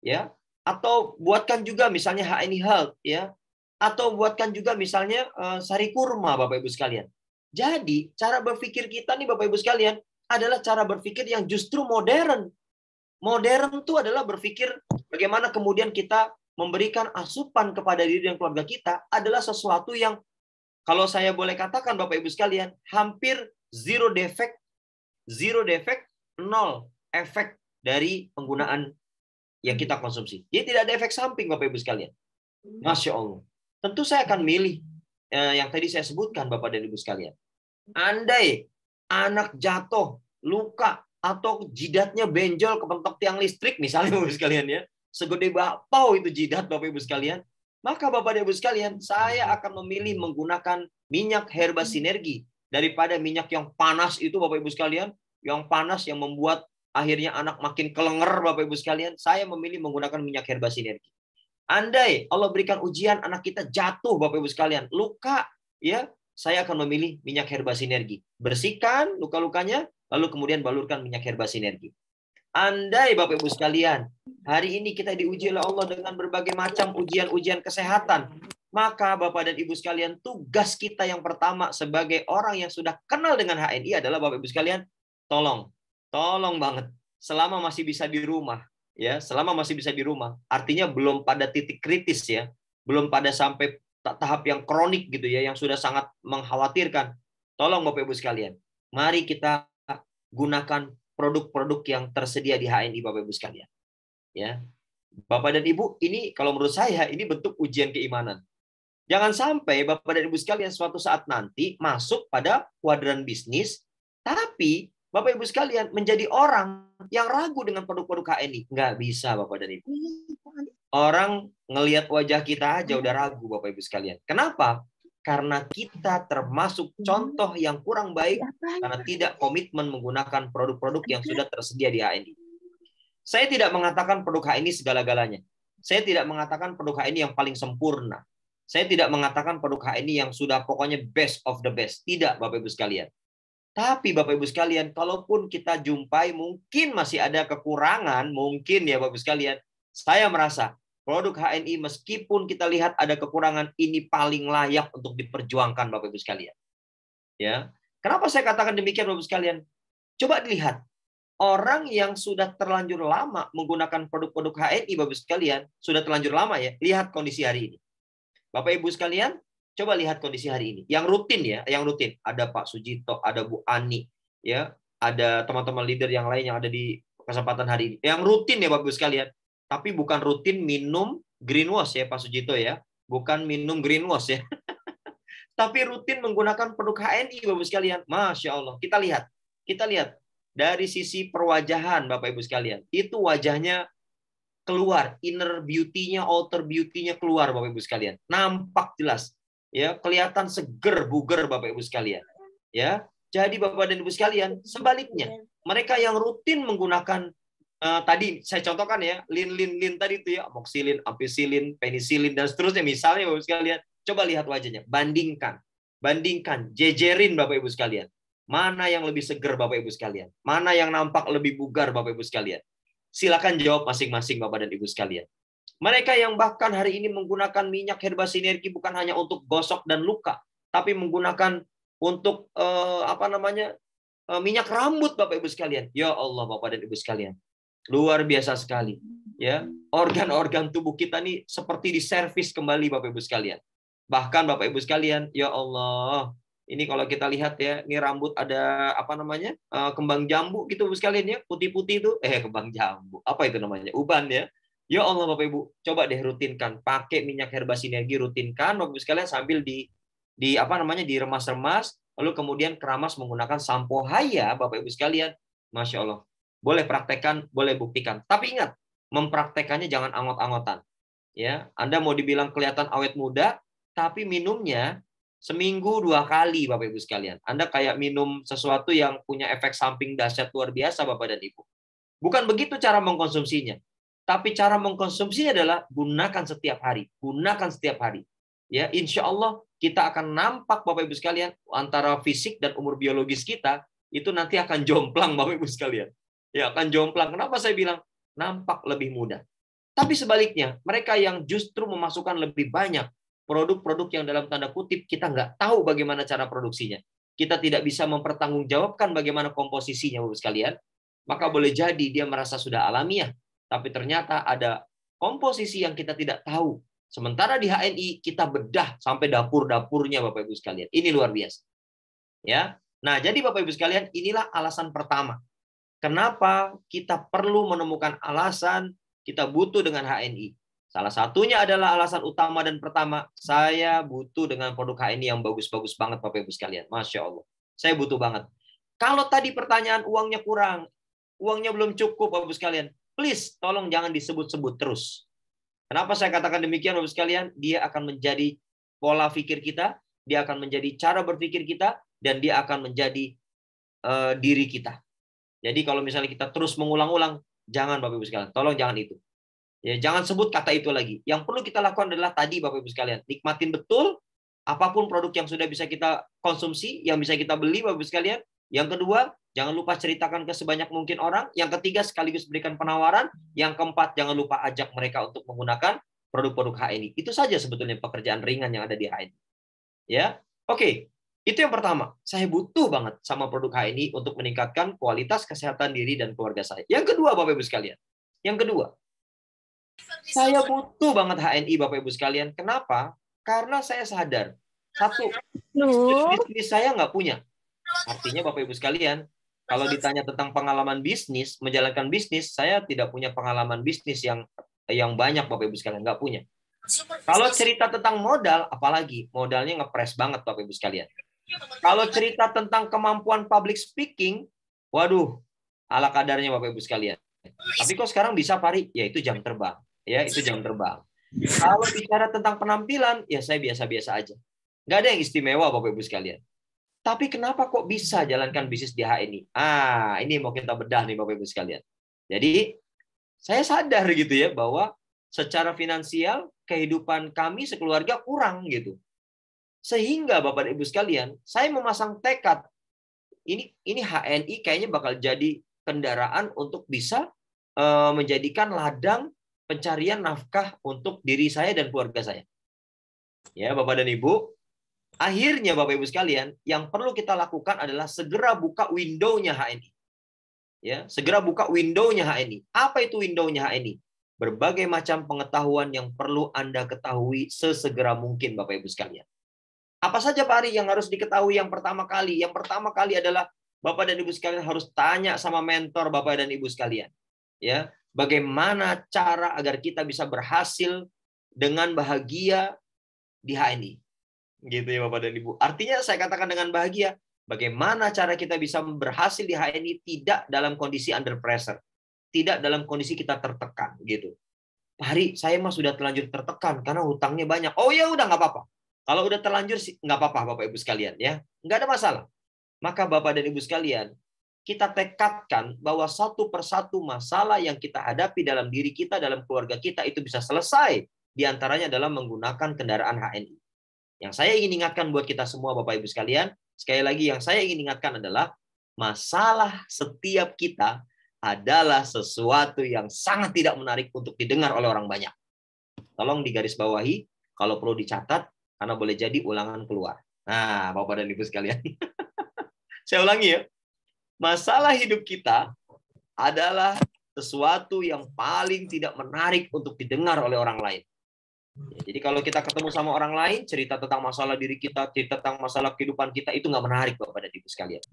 ya. Atau buatkan juga misalnya HNI Health, ya. Atau buatkan juga misalnya sari kurma, Bapak Ibu sekalian. Jadi cara berpikir kita nih Bapak Ibu sekalian adalah cara berpikir yang justru modern. Modern itu adalah berpikir bagaimana kemudian kita memberikan asupan kepada diri dan keluarga kita adalah sesuatu yang kalau saya boleh katakan Bapak Ibu sekalian, hampir zero defect, nol efek dari penggunaan yang kita konsumsi. Jadi tidak ada efek samping Bapak Ibu sekalian. Masya Allah. Tentu saya akan milih yang tadi saya sebutkan Bapak dan Ibu sekalian. Andai anak jatuh, luka, atau jidatnya benjol kepentok tiang listrik misalnya Bapak Ibu sekalian ya, segede bapau itu jidat Bapak Ibu sekalian, maka Bapak dan Ibu sekalian, saya akan memilih menggunakan minyak herba sinergi daripada minyak yang panas itu Bapak Ibu sekalian, yang panas yang membuat akhirnya anak makin kelenger Bapak Ibu sekalian. Saya memilih menggunakan minyak herba sinergi. Andai Allah berikan ujian anak kita jatuh Bapak Ibu sekalian, luka, ya, saya akan memilih minyak herba sinergi. Bersihkan luka-lukanya, lalu kemudian balurkan minyak herba sinergi. Andai Bapak Ibu sekalian, hari ini kita diuji oleh Allah dengan berbagai macam ujian-ujian kesehatan, maka Bapak dan Ibu sekalian, tugas kita yang pertama sebagai orang yang sudah kenal dengan HNI adalah Bapak Ibu sekalian, tolong banget, selama masih bisa di rumah, ya, selama masih bisa di rumah, artinya belum pada titik kritis ya, belum pada sampai tahap yang kronik gitu ya, yang sudah sangat mengkhawatirkan. Tolong Bapak Ibu sekalian, mari kita gunakan produk-produk yang tersedia di HNI Bapak Ibu sekalian. Ya. Bapak dan Ibu, ini kalau menurut saya ini bentuk ujian keimanan. Jangan sampai Bapak dan Ibu sekalian suatu saat nanti masuk pada kuadran bisnis, tapi Bapak Ibu sekalian menjadi orang yang ragu dengan produk-produk HNI. Nggak bisa Bapak dan Ibu. Orang ngelihat wajah kita aja udah ragu Bapak Ibu sekalian. Kenapa? Karena kita termasuk contoh yang kurang baik karena tidak komitmen menggunakan produk-produk yang sudah tersedia di HNI. Saya tidak mengatakan produk HNI segala-galanya. Saya tidak mengatakan produk HNI yang paling sempurna. Saya tidak mengatakan produk HNI yang sudah pokoknya best of the best. Tidak Bapak Ibu sekalian. Tapi Bapak Ibu sekalian, kalaupun kita jumpai mungkin masih ada kekurangan, mungkin ya Bapak Ibu sekalian, saya merasa produk HNI meskipun kita lihat ada kekurangan, ini paling layak untuk diperjuangkan Bapak Ibu sekalian. Ya. Kenapa saya katakan demikian Bapak Ibu sekalian? Coba dilihat. Orang yang sudah terlanjur lama menggunakan produk-produk HNI Bapak Ibu sekalian, sudah terlanjur lama ya, lihat kondisi hari ini. Bapak Ibu sekalian, Coba lihat kondisi hari ini. Yang rutin ya, yang rutin. Ada Pak Sujito, ada Bu Ani, ya, ada teman-teman leader yang lain yang ada di kesempatan hari ini. Yang rutin ya Bapak Ibu sekalian. Tapi bukan rutin minum greenwash ya Pak Sujito ya. Bukan minum greenwash ya. Tapi rutin menggunakan produk HNI Bapak Ibu sekalian. Masya Allah. Kita lihat dari sisi perwajahan Bapak Ibu sekalian. Itu wajahnya keluar, inner beauty-nya, outer beauty-nya keluar Bapak Ibu sekalian. Nampak jelas. Ya, kelihatan seger, buger Bapak Ibu sekalian. Ya. Jadi Bapak dan Ibu sekalian, sebaliknya, mereka yang rutin menggunakan tadi saya contohkan ya, lin tadi itu ya, amoxicillin, ampicillin, penicillin dan seterusnya misalnya Bapak Ibu sekalian. Coba lihat wajahnya, bandingkan, jejerin Bapak Ibu sekalian. Mana yang lebih seger Bapak Ibu sekalian? Mana yang nampak lebih bugar Bapak Ibu sekalian? Silakan jawab masing-masing Bapak dan Ibu sekalian. Mereka yang bahkan hari ini menggunakan minyak herba sinergi bukan hanya untuk gosok dan luka, tapi menggunakan untuk minyak rambut Bapak Ibu sekalian. Ya Allah Bapak dan Ibu sekalian. Luar biasa sekali, ya. Organ-organ tubuh kita nih seperti diservis kembali Bapak Ibu sekalian. Bahkan Bapak Ibu sekalian, ya Allah, ini kalau kita lihat ya, ini rambut ada kembang jambu gitu Bapak sekalian ya, putih-putih itu, kembang jambu, apa itu namanya? Uban ya. Ya Allah Bapak Ibu, coba deh rutinkan, pakai minyak herba sinergi, rutinkan Bapak Ibu sekalian sambil diremas-remas, lalu kemudian keramas menggunakan sampo Haya Bapak Ibu sekalian. Masya Allah. Boleh praktekkan, boleh buktikan. Tapi ingat, mempraktekannya jangan angot-angotan. Ya, Anda mau dibilang kelihatan awet muda, tapi minumnya seminggu 2 kali Bapak Ibu sekalian. Anda kayak minum sesuatu yang punya efek samping dahsyat luar biasa Bapak dan Ibu. Bukan begitu cara mengkonsumsinya. Tapi cara mengkonsumsinya adalah gunakan setiap hari. Gunakan setiap hari. Ya, insya Allah kita akan nampak Bapak Ibu sekalian, antara fisik dan umur biologis kita, itu nanti akan jomplang Bapak Ibu sekalian. Ya, akan jomplang. Kenapa saya bilang nampak lebih muda? Tapi sebaliknya, mereka yang justru memasukkan lebih banyak produk-produk yang dalam tanda kutip kita nggak tahu bagaimana cara produksinya. Kita tidak bisa mempertanggungjawabkan bagaimana komposisinya Bapak Ibu sekalian. Maka boleh jadi dia merasa sudah alamiah. Tapi ternyata ada komposisi yang kita tidak tahu. Sementara di HNI kita bedah sampai dapur-dapurnya Bapak Ibu sekalian. Ini luar biasa. Ya. Nah, jadi Bapak Ibu sekalian, inilah alasan pertama. Kenapa kita perlu menemukan alasan kita butuh dengan HNI. Salah satunya adalah alasan utama dan pertama, saya butuh dengan produk HNI yang bagus-bagus banget Bapak Ibu sekalian. Masya Allah. Saya butuh banget. Kalau tadi pertanyaan uangnya kurang, uangnya belum cukup Bapak Ibu sekalian, please, tolong jangan disebut-sebut terus. Kenapa saya katakan demikian, Bapak sekalian? Dia akan menjadi pola pikir kita, dia akan menjadi cara berpikir kita, dan dia akan menjadi diri kita. Jadi kalau misalnya kita terus mengulang-ulang, jangan Bapak Ibu sekalian, tolong jangan itu. Ya, jangan sebut kata itu lagi. Yang perlu kita lakukan adalah tadi Bapak Ibu sekalian, nikmatin betul apapun produk yang sudah bisa kita konsumsi, yang bisa kita beli Bapak Ibu sekalian. Yang kedua, jangan lupa ceritakan ke sebanyak mungkin orang. Yang ketiga, sekaligus berikan penawaran. Yang keempat, jangan lupa ajak mereka untuk menggunakan produk-produk HNI. Itu saja sebetulnya pekerjaan ringan yang ada di HNI. Ya, oke. Itu yang pertama. Saya butuh banget sama produk HNI untuk meningkatkan kualitas kesehatan diri dan keluarga saya. Yang kedua, Bapak Ibu sekalian. Yang kedua, saya butuh banget HNI, Bapak Ibu sekalian. Kenapa? Karena saya sadar. Satu, bisnis saya nggak punya. Artinya Bapak Ibu sekalian, kalau ditanya tentang pengalaman bisnis, menjalankan bisnis, saya tidak punya pengalaman bisnis yang banyak Bapak Ibu sekalian, nggak punya. Kalau cerita tentang modal, apalagi modalnya ngepres banget Bapak Ibu sekalian. Kalau cerita tentang kemampuan public speaking, waduh, ala kadarnya Bapak Ibu sekalian. Tapi kok sekarang bisa Pari? Ya itu jam terbang. Ya itu jam terbang. Kalau bicara tentang penampilan, ya saya biasa-biasa aja. Nggak ada yang istimewa Bapak Ibu sekalian. Tapi kenapa kok bisa jalankan bisnis di HNI? Ini mau kita bedah nih Bapak Ibu sekalian. Jadi saya sadar gitu ya bahwa secara finansial kehidupan kami sekeluarga kurang gitu. Sehingga Bapak Ibu sekalian, saya memasang tekad ini HNI kayaknya bakal jadi kendaraan untuk bisa menjadikan ladang pencarian nafkah untuk diri saya dan keluarga saya. Ya, Bapak dan Ibu, akhirnya Bapak Ibu sekalian, yang perlu kita lakukan adalah segera buka window-nya HNI. Ya, segera buka window-nya HNI. Apa itu window-nya HNI? Berbagai macam pengetahuan yang perlu Anda ketahui sesegera mungkin Bapak Ibu sekalian. Apa saja Pak Ari yang harus diketahui yang pertama kali? Yang pertama kali adalah Bapak dan Ibu sekalian harus tanya sama mentor Bapak dan Ibu sekalian. Ya, bagaimana cara agar kita bisa berhasil dengan bahagia di HNI? Gitu ya Bapak dan Ibu. Artinya saya katakan dengan bahagia, bagaimana cara kita bisa berhasil di HNI tidak dalam kondisi under pressure, tidak dalam kondisi kita tertekan gitu. Pak Hari, saya mah sudah terlanjur tertekan karena hutangnya banyak. Oh ya udah nggak apa-apa. Kalau udah terlanjur sih nggak apa-apa Bapak Ibu sekalian ya, nggak ada masalah. Maka Bapak dan Ibu sekalian, kita tekadkan bahwa satu persatu masalah yang kita hadapi dalam diri kita, dalam keluarga kita itu bisa selesai diantaranya dalam menggunakan kendaraan HNI. Yang saya ingin ingatkan buat kita semua Bapak Ibu sekalian, sekali lagi yang saya ingin ingatkan adalah masalah setiap kita adalah sesuatu yang sangat tidak menarik untuk didengar oleh orang banyak. Tolong digarisbawahi, kalau perlu dicatat, karena boleh jadi ulangan keluar. Nah, Bapak dan Ibu sekalian. Saya ulangi ya. Masalah hidup kita adalah sesuatu yang paling tidak menarik untuk didengar oleh orang lain. Ya, jadi kalau kita ketemu sama orang lain, cerita tentang masalah diri kita, cerita tentang masalah kehidupan kita, itu nggak menarik Bapak dan Ibu sekalian.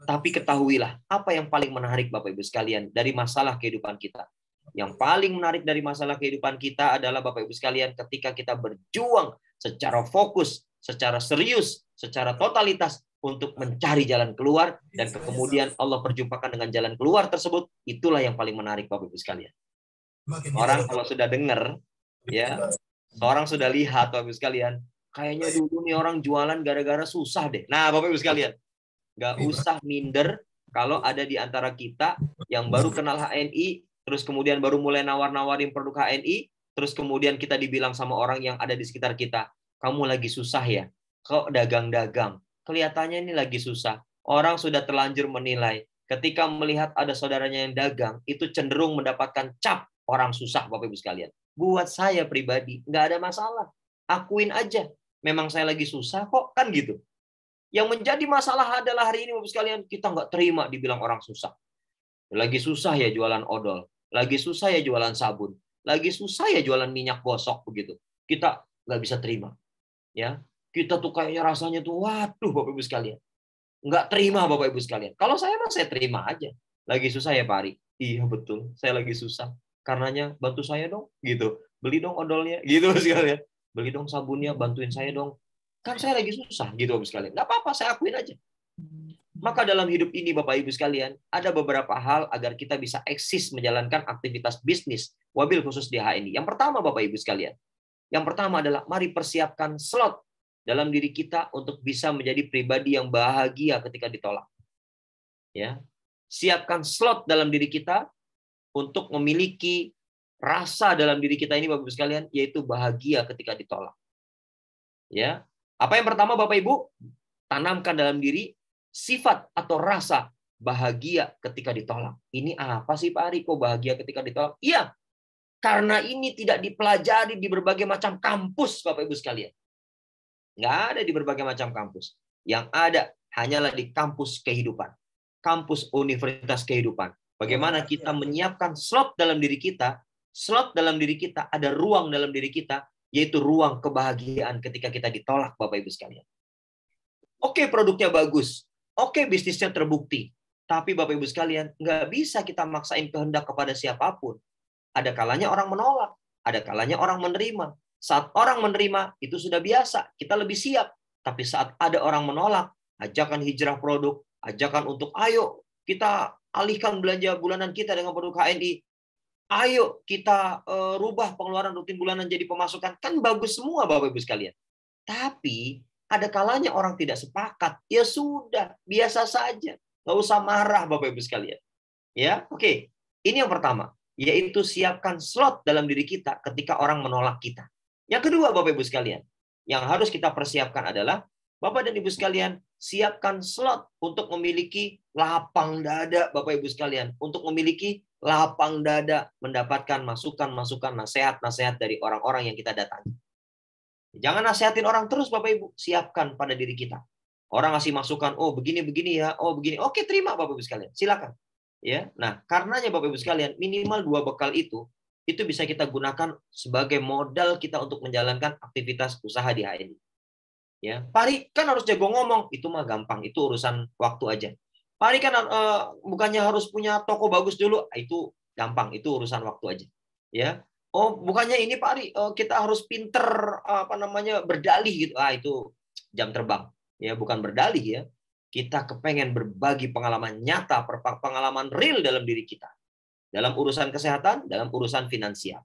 Tapi ketahuilah, apa yang paling menarik Bapak Ibu sekalian dari masalah kehidupan kita? Yang paling menarik dari masalah kehidupan kita adalah Bapak Ibu sekalian ketika kita berjuang secara fokus, secara serius, secara totalitas untuk mencari jalan keluar dan kemudian Allah perjumpakan dengan jalan keluar tersebut, itulah yang paling menarik Bapak Ibu sekalian. Orang kalau sudah dengar, ya, orang sudah lihat Bapak Ibu sekalian, kayaknya dulu nih orang jualan gara-gara susah deh. Nah, Bapak Ibu sekalian, nggak usah minder kalau ada di antara kita yang baru kenal HNI, terus kemudian baru mulai nawar-nawarin produk HNI, terus kemudian kita dibilang sama orang yang ada di sekitar kita, kamu lagi susah ya, kok dagang-dagang, kelihatannya ini lagi susah. Orang sudah terlanjur menilai, ketika melihat ada saudaranya yang dagang, itu cenderung mendapatkan cap orang susah Bapak Ibu sekalian. Buat saya pribadi, nggak ada masalah. Akuin aja, memang saya lagi susah kok, kan gitu. Yang menjadi masalah adalah hari ini Bapak sekalian, kita nggak terima dibilang orang susah. Lagi susah ya jualan odol, lagi susah ya jualan sabun, lagi susah ya jualan minyak gosok begitu. Kita nggak bisa terima. Ya, kita tuh kayaknya rasanya tuh, waduh Bapak Ibu sekalian. Nggak terima Bapak Ibu sekalian. Kalau saya mah saya terima aja. Lagi susah ya Pak Ari? Iya betul, saya lagi susah. Karenanya bantu saya dong, gitu. Beli dong odolnya, gitu sekalian. Beli dong sabunnya, bantuin saya dong. Kan saya lagi susah gitu Bapak sekalian. Nggak apa-apa, saya akuin aja. Maka dalam hidup ini Bapak Ibu sekalian, ada beberapa hal agar kita bisa eksis menjalankan aktivitas bisnis, wabil khusus di HNI. Yang pertama Bapak Ibu sekalian, yang pertama adalah mari persiapkan slot dalam diri kita untuk bisa menjadi pribadi yang bahagia ketika ditolak. Ya. Siapkan slot dalam diri kita untuk memiliki rasa dalam diri kita ini Bapak Ibu sekalian, yaitu bahagia ketika ditolak. Ya. Apa yang pertama Bapak Ibu? Tanamkan dalam diri sifat atau rasa bahagia ketika ditolak. Ini apa sih Pak Ari? Kok bahagia ketika ditolak? Iya, karena ini tidak dipelajari di berbagai macam kampus Bapak Ibu sekalian. Nggak ada di berbagai macam kampus. Yang ada hanyalah di kampus kehidupan. Kampus universitas kehidupan. Bagaimana kita menyiapkan slot dalam diri kita. Slot dalam diri kita, ada ruang dalam diri kita, yaitu ruang kebahagiaan ketika kita ditolak Bapak Ibu sekalian. Oke, produknya bagus. Oke, bisnisnya terbukti. Tapi Bapak Ibu sekalian, nggak bisa kita maksain kehendak kepada siapapun. Ada kalanya orang menolak. Ada kalanya orang menerima. Saat orang menerima, itu sudah biasa. Kita lebih siap. Tapi saat ada orang menolak, ajakan hijrah produk, ajakan untuk ayo kita alihkan belanja bulanan kita dengan produk HNI. Ayo kita rubah pengeluaran rutin bulanan jadi pemasukan. Kan bagus semua Bapak Ibu sekalian. Tapi ada kalanya orang tidak sepakat. Ya sudah, biasa saja. Nggak usah marah Bapak Ibu sekalian. Ya, oke. Ini yang pertama, yaitu siapkan slot dalam diri kita ketika orang menolak kita. Yang kedua Bapak Ibu sekalian, yang harus kita persiapkan adalah Bapak dan Ibu sekalian, siapkan slot untuk memiliki lapang dada Bapak Ibu sekalian, untuk memiliki lapang dada mendapatkan masukan-masukan, nasihat-nasihat dari orang-orang yang kita datangi. Jangan nasihatin orang terus Bapak Ibu, siapkan pada diri kita. Orang ngasih masukan, oh begini-begini ya, oh begini. Oke, terima Bapak Ibu sekalian, silakan. Ya, nah karenanya Bapak Ibu sekalian, minimal 2 bekal itu bisa kita gunakan sebagai modal kita untuk menjalankan aktivitas usaha di HNI. Ya, Pak Ari kan harus jago ngomong, itu mah gampang, itu urusan waktu aja. Pak Ari kan bukannya harus punya toko bagus dulu, itu gampang, itu urusan waktu aja. Ya, oh bukannya ini Pak Ari kita harus pinter berdalih gitu, itu jam terbang. Ya, bukan berdalih ya. Kita kepengen berbagi pengalaman nyata, pengalaman real dalam diri kita, dalam urusan kesehatan, dalam urusan finansial.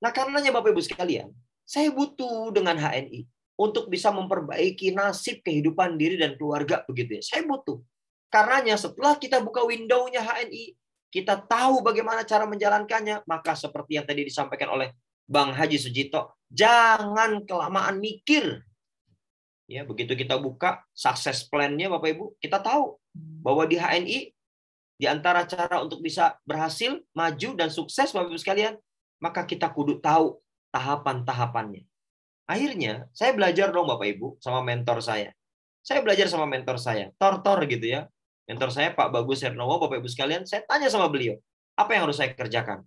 Nah, karenanya Bapak Ibu sekalian, saya butuh dengan HNI untuk bisa memperbaiki nasib kehidupan diri dan keluarga begitu ya. Saya butuh. Karenanya setelah kita buka window-nya HNI, kita tahu bagaimana cara menjalankannya, maka seperti yang tadi disampaikan oleh Bang Haji Sujito, jangan kelamaan mikir. Ya, begitu kita buka success plan-nya Bapak Ibu, kita tahu bahwa di HNI di antara cara untuk bisa berhasil, maju dan sukses Bapak Ibu sekalian, maka kita kudu tahu tahapan-tahapannya. Akhirnya, saya belajar dong Bapak Ibu sama mentor saya. Saya belajar sama mentor saya, Tortor gitu ya. Mentor saya Pak Bagus Hernowo, Bapak Ibu sekalian, saya tanya sama beliau, apa yang harus saya kerjakan?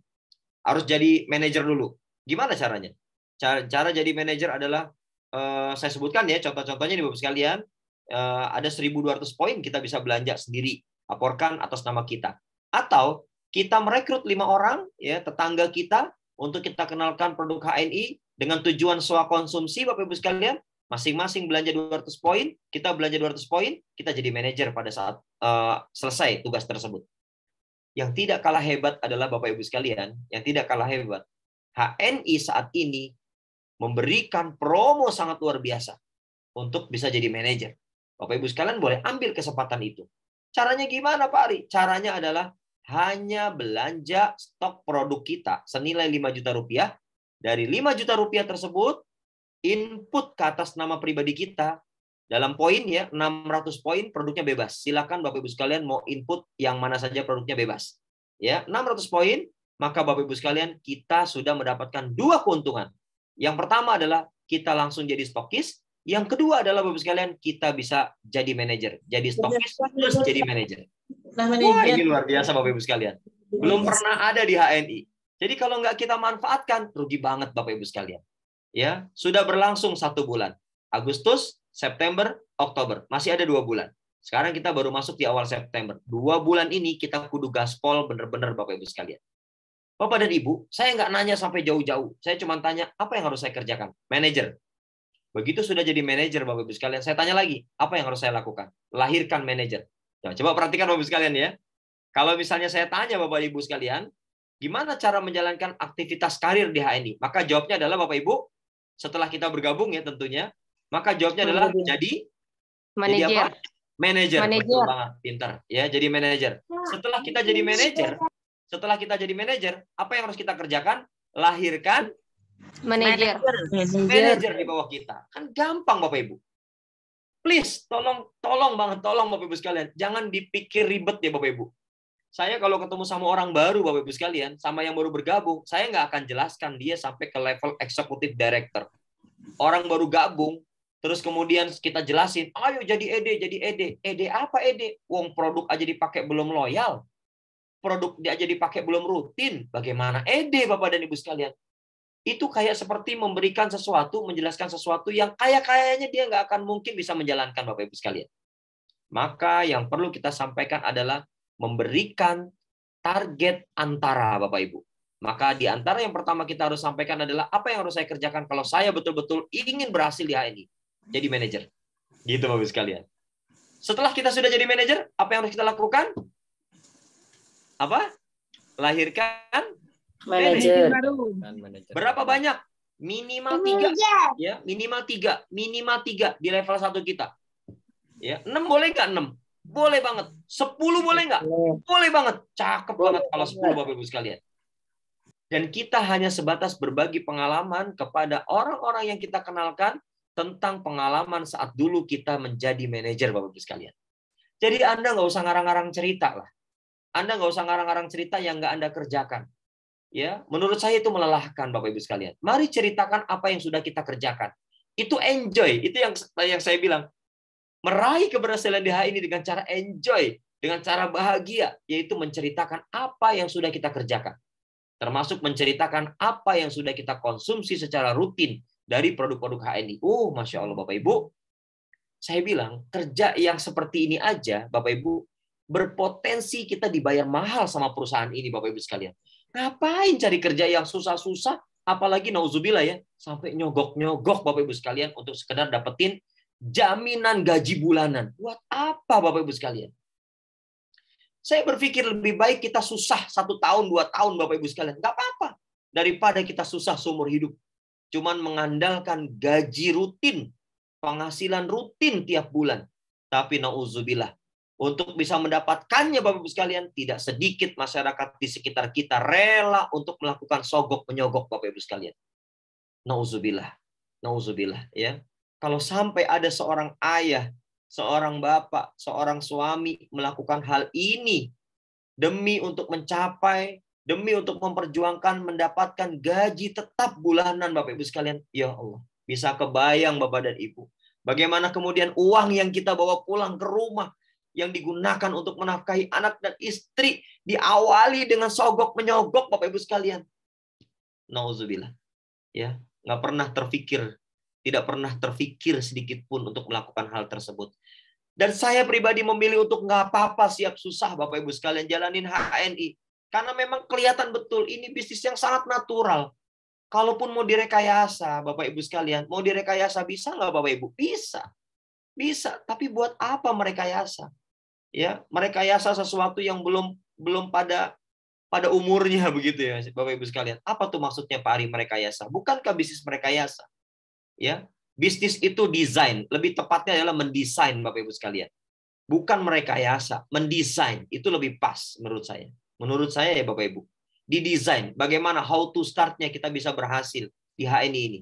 Harus jadi manajer dulu. Gimana caranya? Cara jadi manajer adalah, saya sebutkan ya, contoh-contohnya nih Bapak sekalian, ada 1.200 poin kita bisa belanja sendiri, laporkan atas nama kita. Atau kita merekrut 5 orang, ya tetangga kita, untuk kita kenalkan produk HNI, dengan tujuan swakonsumsi Bapak Ibu sekalian, masing-masing belanja 200 poin, kita belanja 200 poin, kita jadi manajer pada saat selesai tugas tersebut. Yang tidak kalah hebat adalah Bapak Ibu sekalian, yang tidak kalah hebat, HNI saat ini memberikan promo sangat luar biasa untuk bisa jadi manajer. Bapak Ibu sekalian boleh ambil kesempatan itu. Caranya gimana Pak Ari? Caranya adalah hanya belanja stok produk kita senilai 5 juta rupiah. Dari 5 juta rupiah tersebut, input ke atas nama pribadi kita, dalam poin ya, 600 poin produknya bebas. Silakan Bapak Ibu sekalian mau input yang mana saja produknya bebas. Ya, 600 poin, maka Bapak Ibu sekalian kita sudah mendapatkan 2 keuntungan. Yang pertama adalah kita langsung jadi stokis. Yang kedua adalah Bapak Ibu sekalian kita bisa jadi manajer. Jadi stokis plus jadi manajer. Wah, ini luar biasa Bapak Ibu sekalian. Belum pernah ada di HNI. Jadi kalau nggak kita manfaatkan, rugi banget Bapak Ibu sekalian. Ya, sudah berlangsung 1 bulan. Agustus, September, Oktober. Masih ada 2 bulan. Sekarang kita baru masuk di awal September. 2 bulan ini kita kudu gaspol bener-bener Bapak Ibu sekalian. Bapak dan Ibu, saya nggak nanya sampai jauh-jauh. Saya cuma tanya, apa yang harus saya kerjakan? Manajer. Begitu sudah jadi manajer Bapak Ibu sekalian, saya tanya lagi, apa yang harus saya lakukan? Lahirkan manajer. Nah, coba perhatikan Bapak Ibu sekalian ya. Kalau misalnya saya tanya Bapak Ibu sekalian, gimana cara menjalankan aktivitas karir di HNI? Maka jawabnya adalah Bapak Ibu, setelah kita bergabung ya tentunya, maka jawabnya adalah jadi manajer. Jadi apa? Manajer. Betul banget, pintar. Ya, jadi manajer. Setelah kita jadi manajer, apa yang harus kita kerjakan? Lahirkan manajer di bawah kita. Kan gampang Bapak Ibu. Please, tolong banget, tolong Bapak Ibu sekalian. Jangan dipikir ribet ya Bapak Ibu. Saya kalau ketemu sama orang baru Bapak Ibu sekalian, sama yang baru bergabung, saya nggak akan jelaskan dia sampai ke level executive director. Orang baru gabung, terus kemudian kita jelasin, ayo jadi ED, jadi ED. ED apa ED? Wong produk aja dipakai belum loyal. Produk dia aja dipakai belum rutin. Bagaimana ED Bapak dan Ibu sekalian? Itu kayak seperti memberikan sesuatu, menjelaskan sesuatu yang kayaknya dia nggak akan mungkin bisa menjalankan Bapak Ibu sekalian. Maka yang perlu kita sampaikan adalah memberikan target antara Bapak Ibu. Maka di antara yang pertama kita harus sampaikan adalah apa yang harus saya kerjakan kalau saya betul-betul ingin berhasil di HNI. Jadi manajer. Gitu Bapak Ibu sekalian. Setelah kita sudah jadi manajer, apa yang harus kita lakukan? Apa? Lahirkan manajer. Berapa banyak? Minimal 3. Ya, minimal 3 di level 1 kita. Ya, 6 boleh nggak 6? Boleh banget. 10 boleh nggak? Boleh banget. Cakep banget kalau 10 Bapak Ibu sekalian. Dan kita hanya sebatas berbagi pengalaman kepada orang-orang yang kita kenalkan tentang pengalaman saat dulu kita menjadi manajer Bapak Ibu sekalian. Jadi Anda nggak usah ngarang-ngarang cerita lah. Anda nggak usah ngarang-ngarang cerita yang nggak Anda kerjakan. Ya, menurut saya itu melelahkan Bapak Ibu sekalian. Mari ceritakan apa yang sudah kita kerjakan. Itu enjoy. Itu yang saya bilang. Meraih keberhasilan di HNI dengan cara enjoy, dengan cara bahagia, yaitu menceritakan apa yang sudah kita kerjakan. Termasuk menceritakan apa yang sudah kita konsumsi secara rutin dari produk-produk HNI. Masya Allah Bapak Ibu, Saya bilang, kerja yang seperti ini aja, Bapak Ibu, berpotensi kita dibayar mahal sama perusahaan ini, Bapak Ibu sekalian. Ngapain cari kerja yang susah-susah, apalagi nauzubillah ya, sampai nyogok-nyogok Bapak Ibu sekalian untuk sekedar dapetin jaminan gaji bulanan. Buat apa Bapak Ibu sekalian? Saya berpikir lebih baik kita susah 1 tahun, 2 tahun Bapak Ibu sekalian. Nggak apa-apa. Daripada kita susah seumur hidup. Cuman mengandalkan gaji rutin, penghasilan rutin tiap bulan. Tapi nauzubillah, untuk bisa mendapatkannya Bapak Ibu sekalian, tidak sedikit masyarakat di sekitar kita rela untuk melakukan sogok menyogok Bapak Ibu sekalian. Nauzubillah. Nauzubillah ya. Kalau sampai ada seorang ayah, seorang bapak, seorang suami melakukan hal ini demi untuk mencapai, demi untuk memperjuangkan mendapatkan gaji tetap bulanan Bapak Ibu sekalian, ya Allah, bisa kebayang Bapak dan Ibu. Bagaimana kemudian uang yang kita bawa pulang ke rumah yang digunakan untuk menafkahi anak dan istri diawali dengan sogok menyogok Bapak Ibu sekalian. Nauzubillah. Ya, nggak pernah terfikir, tidak pernah terfikir sedikit pun untuk melakukan hal tersebut. Dan saya pribadi memilih untuk nggak apa-apa, siap susah Bapak Ibu sekalian jalanin HNI. Karena memang kelihatan betul ini bisnis yang sangat natural. Kalaupun mau direkayasa Bapak Ibu sekalian, mau direkayasa bisa nggak Bapak Ibu? Bisa. Bisa, tapi buat apa merekayasa? Ya, merekayasa sesuatu yang belum pada umurnya begitu ya Bapak Ibu sekalian. Apa tuh maksudnya Pak Ari merekayasa? Bukankah bisnis merekayasa? Ya, bisnis itu desain, lebih tepatnya adalah mendesain Bapak Ibu sekalian. Bukan merekayasa, mendesain itu lebih pas menurut saya. Menurut saya ya Bapak Ibu. Didesain bagaimana how to start-nya kita bisa berhasil di HNI ini.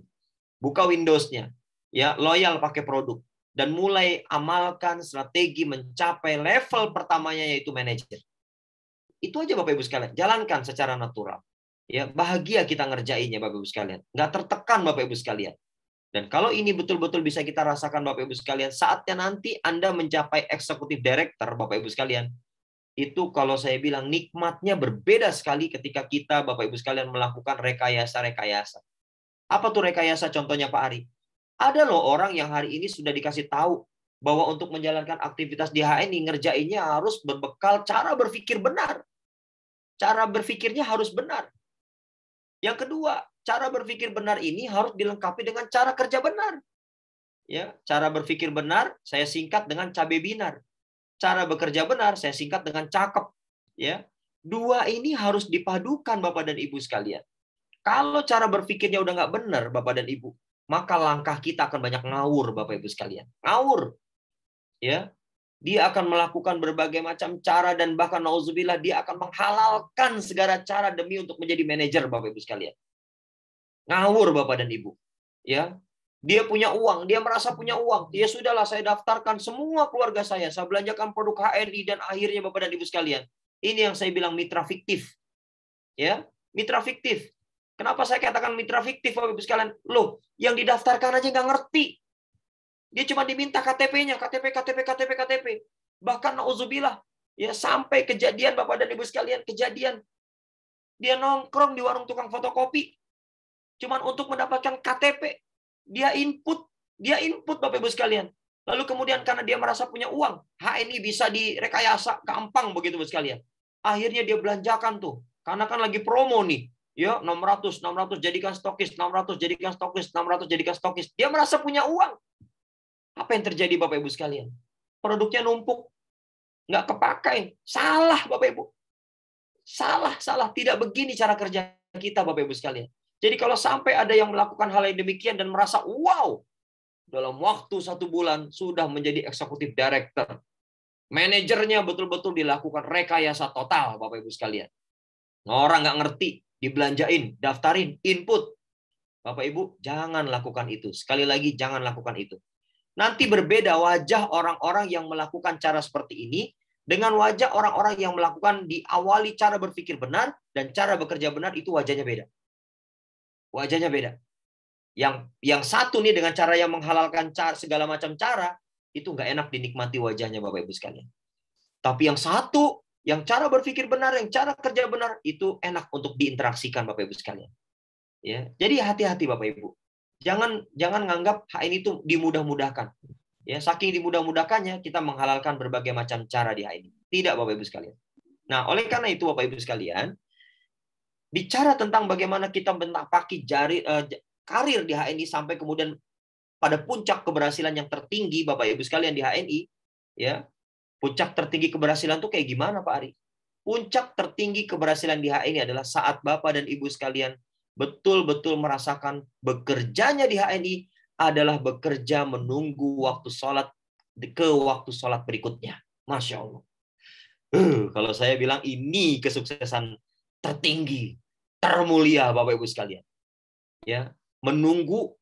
Buka Windows-nya, ya, loyal pakai produk dan mulai amalkan strategi mencapai level pertamanya yaitu manajer. Itu aja Bapak Ibu sekalian, jalankan secara natural. Ya, bahagia kita ngerjainnya Bapak Ibu sekalian. Nggak tertekan Bapak Ibu sekalian. Dan kalau ini betul-betul bisa kita rasakan Bapak Ibu sekalian, saatnya nanti Anda mencapai eksekutif director Bapak Ibu sekalian. Itu kalau saya bilang nikmatnya berbeda sekali ketika kita Bapak Ibu sekalian melakukan rekayasa-rekayasa. Apa tuh rekayasa contohnya Pak Ari? Ada loh orang yang hari ini sudah dikasih tahu bahwa untuk menjalankan aktivitas di HNI ngerjainnya harus berbekal cara berpikir benar. Cara berpikirnya harus benar. Yang kedua, cara berpikir benar ini harus dilengkapi dengan cara kerja benar. Ya, cara berpikir benar saya singkat dengan cabe binar. Cara bekerja benar saya singkat dengan cakep. Ya, dua ini harus dipadukan Bapak dan Ibu sekalian. Kalau cara berpikirnya udah nggak benar Bapak dan Ibu, maka langkah kita akan banyak ngawur Bapak Ibu sekalian. Ngawur. Ya. Dia akan melakukan berbagai macam cara dan bahkan nauzubillah dia akan menghalalkan segala cara demi untuk menjadi manajer Bapak Ibu sekalian. Ngawur Bapak dan Ibu. Ya. Dia punya uang, dia merasa punya uang. Ya sudahlah saya daftarkan semua keluarga saya belanjakan produk HNI dan akhirnya Bapak dan Ibu sekalian. Ini yang saya bilang mitra fiktif. Ya, mitra fiktif. Kenapa saya katakan mitra fiktif Bapak Ibu sekalian? Loh, yang didaftarkan aja nggak ngerti. Dia cuma diminta KTP-nya, KTP. Bahkan nauzubillah, ya sampai kejadian Bapak dan Ibu sekalian, kejadian dia nongkrong di warung tukang fotokopi cuman untuk mendapatkan KTP. Dia input Bapak Ibu sekalian. Lalu kemudian karena dia merasa punya uang, HNI bisa direkayasa, gampang begitu Bapak sekalian. Akhirnya dia belanjakan tuh. Karena kan lagi promo nih. Ya, 600 jadikan stokis, 600 jadikan stokis, 600 jadikan stokis. Dia merasa punya uang. Apa yang terjadi Bapak Ibu sekalian? Produknya numpuk. Nggak kepakai. Salah Bapak Ibu. Salah. Tidak begini cara kerja kita Bapak Ibu sekalian. Jadi kalau sampai ada yang melakukan hal yang demikian dan merasa wow, dalam waktu 1 bulan sudah menjadi eksekutif director. Manajernya betul-betul dilakukan rekayasa total Bapak Ibu sekalian. Orang nggak ngerti, dibelanjain, daftarin, input. Bapak Ibu, jangan lakukan itu. Sekali lagi, jangan lakukan itu. Nanti berbeda wajah orang-orang yang melakukan cara seperti ini dengan wajah orang-orang yang melakukan diawali cara berpikir benar dan cara bekerja benar itu wajahnya beda. Wajahnya beda. Yang satu nih dengan cara yang menghalalkan segala macam cara, itu nggak enak dinikmati wajahnya Bapak Ibu sekalian. Tapi yang satu, yang cara berpikir benar, yang cara kerja benar, itu enak untuk diinteraksikan Bapak Ibu sekalian. Ya, jadi hati-hati Bapak Ibu. Jangan nganggap HNI itu dimudah-mudahkan. Ya, saking dimudah-mudahkannya kita menghalalkan berbagai macam cara di HNI. Tidak, Bapak Ibu sekalian. Nah, oleh karena itu Bapak Ibu sekalian, bicara tentang bagaimana kita menapaki karir di HNI sampai kemudian pada puncak keberhasilan yang tertinggi Bapak Ibu sekalian di HNI, ya. Puncak tertinggi keberhasilan itu kayak gimana Pak Ari? Puncak tertinggi keberhasilan di HNI adalah saat Bapak dan Ibu sekalian betul-betul merasakan bekerjanya di HNI adalah bekerja menunggu waktu sholat ke waktu sholat berikutnya. Masya Allah. Kalau saya bilang ini kesuksesan tertinggi, termulia Bapak Ibu sekalian. Ya, menunggu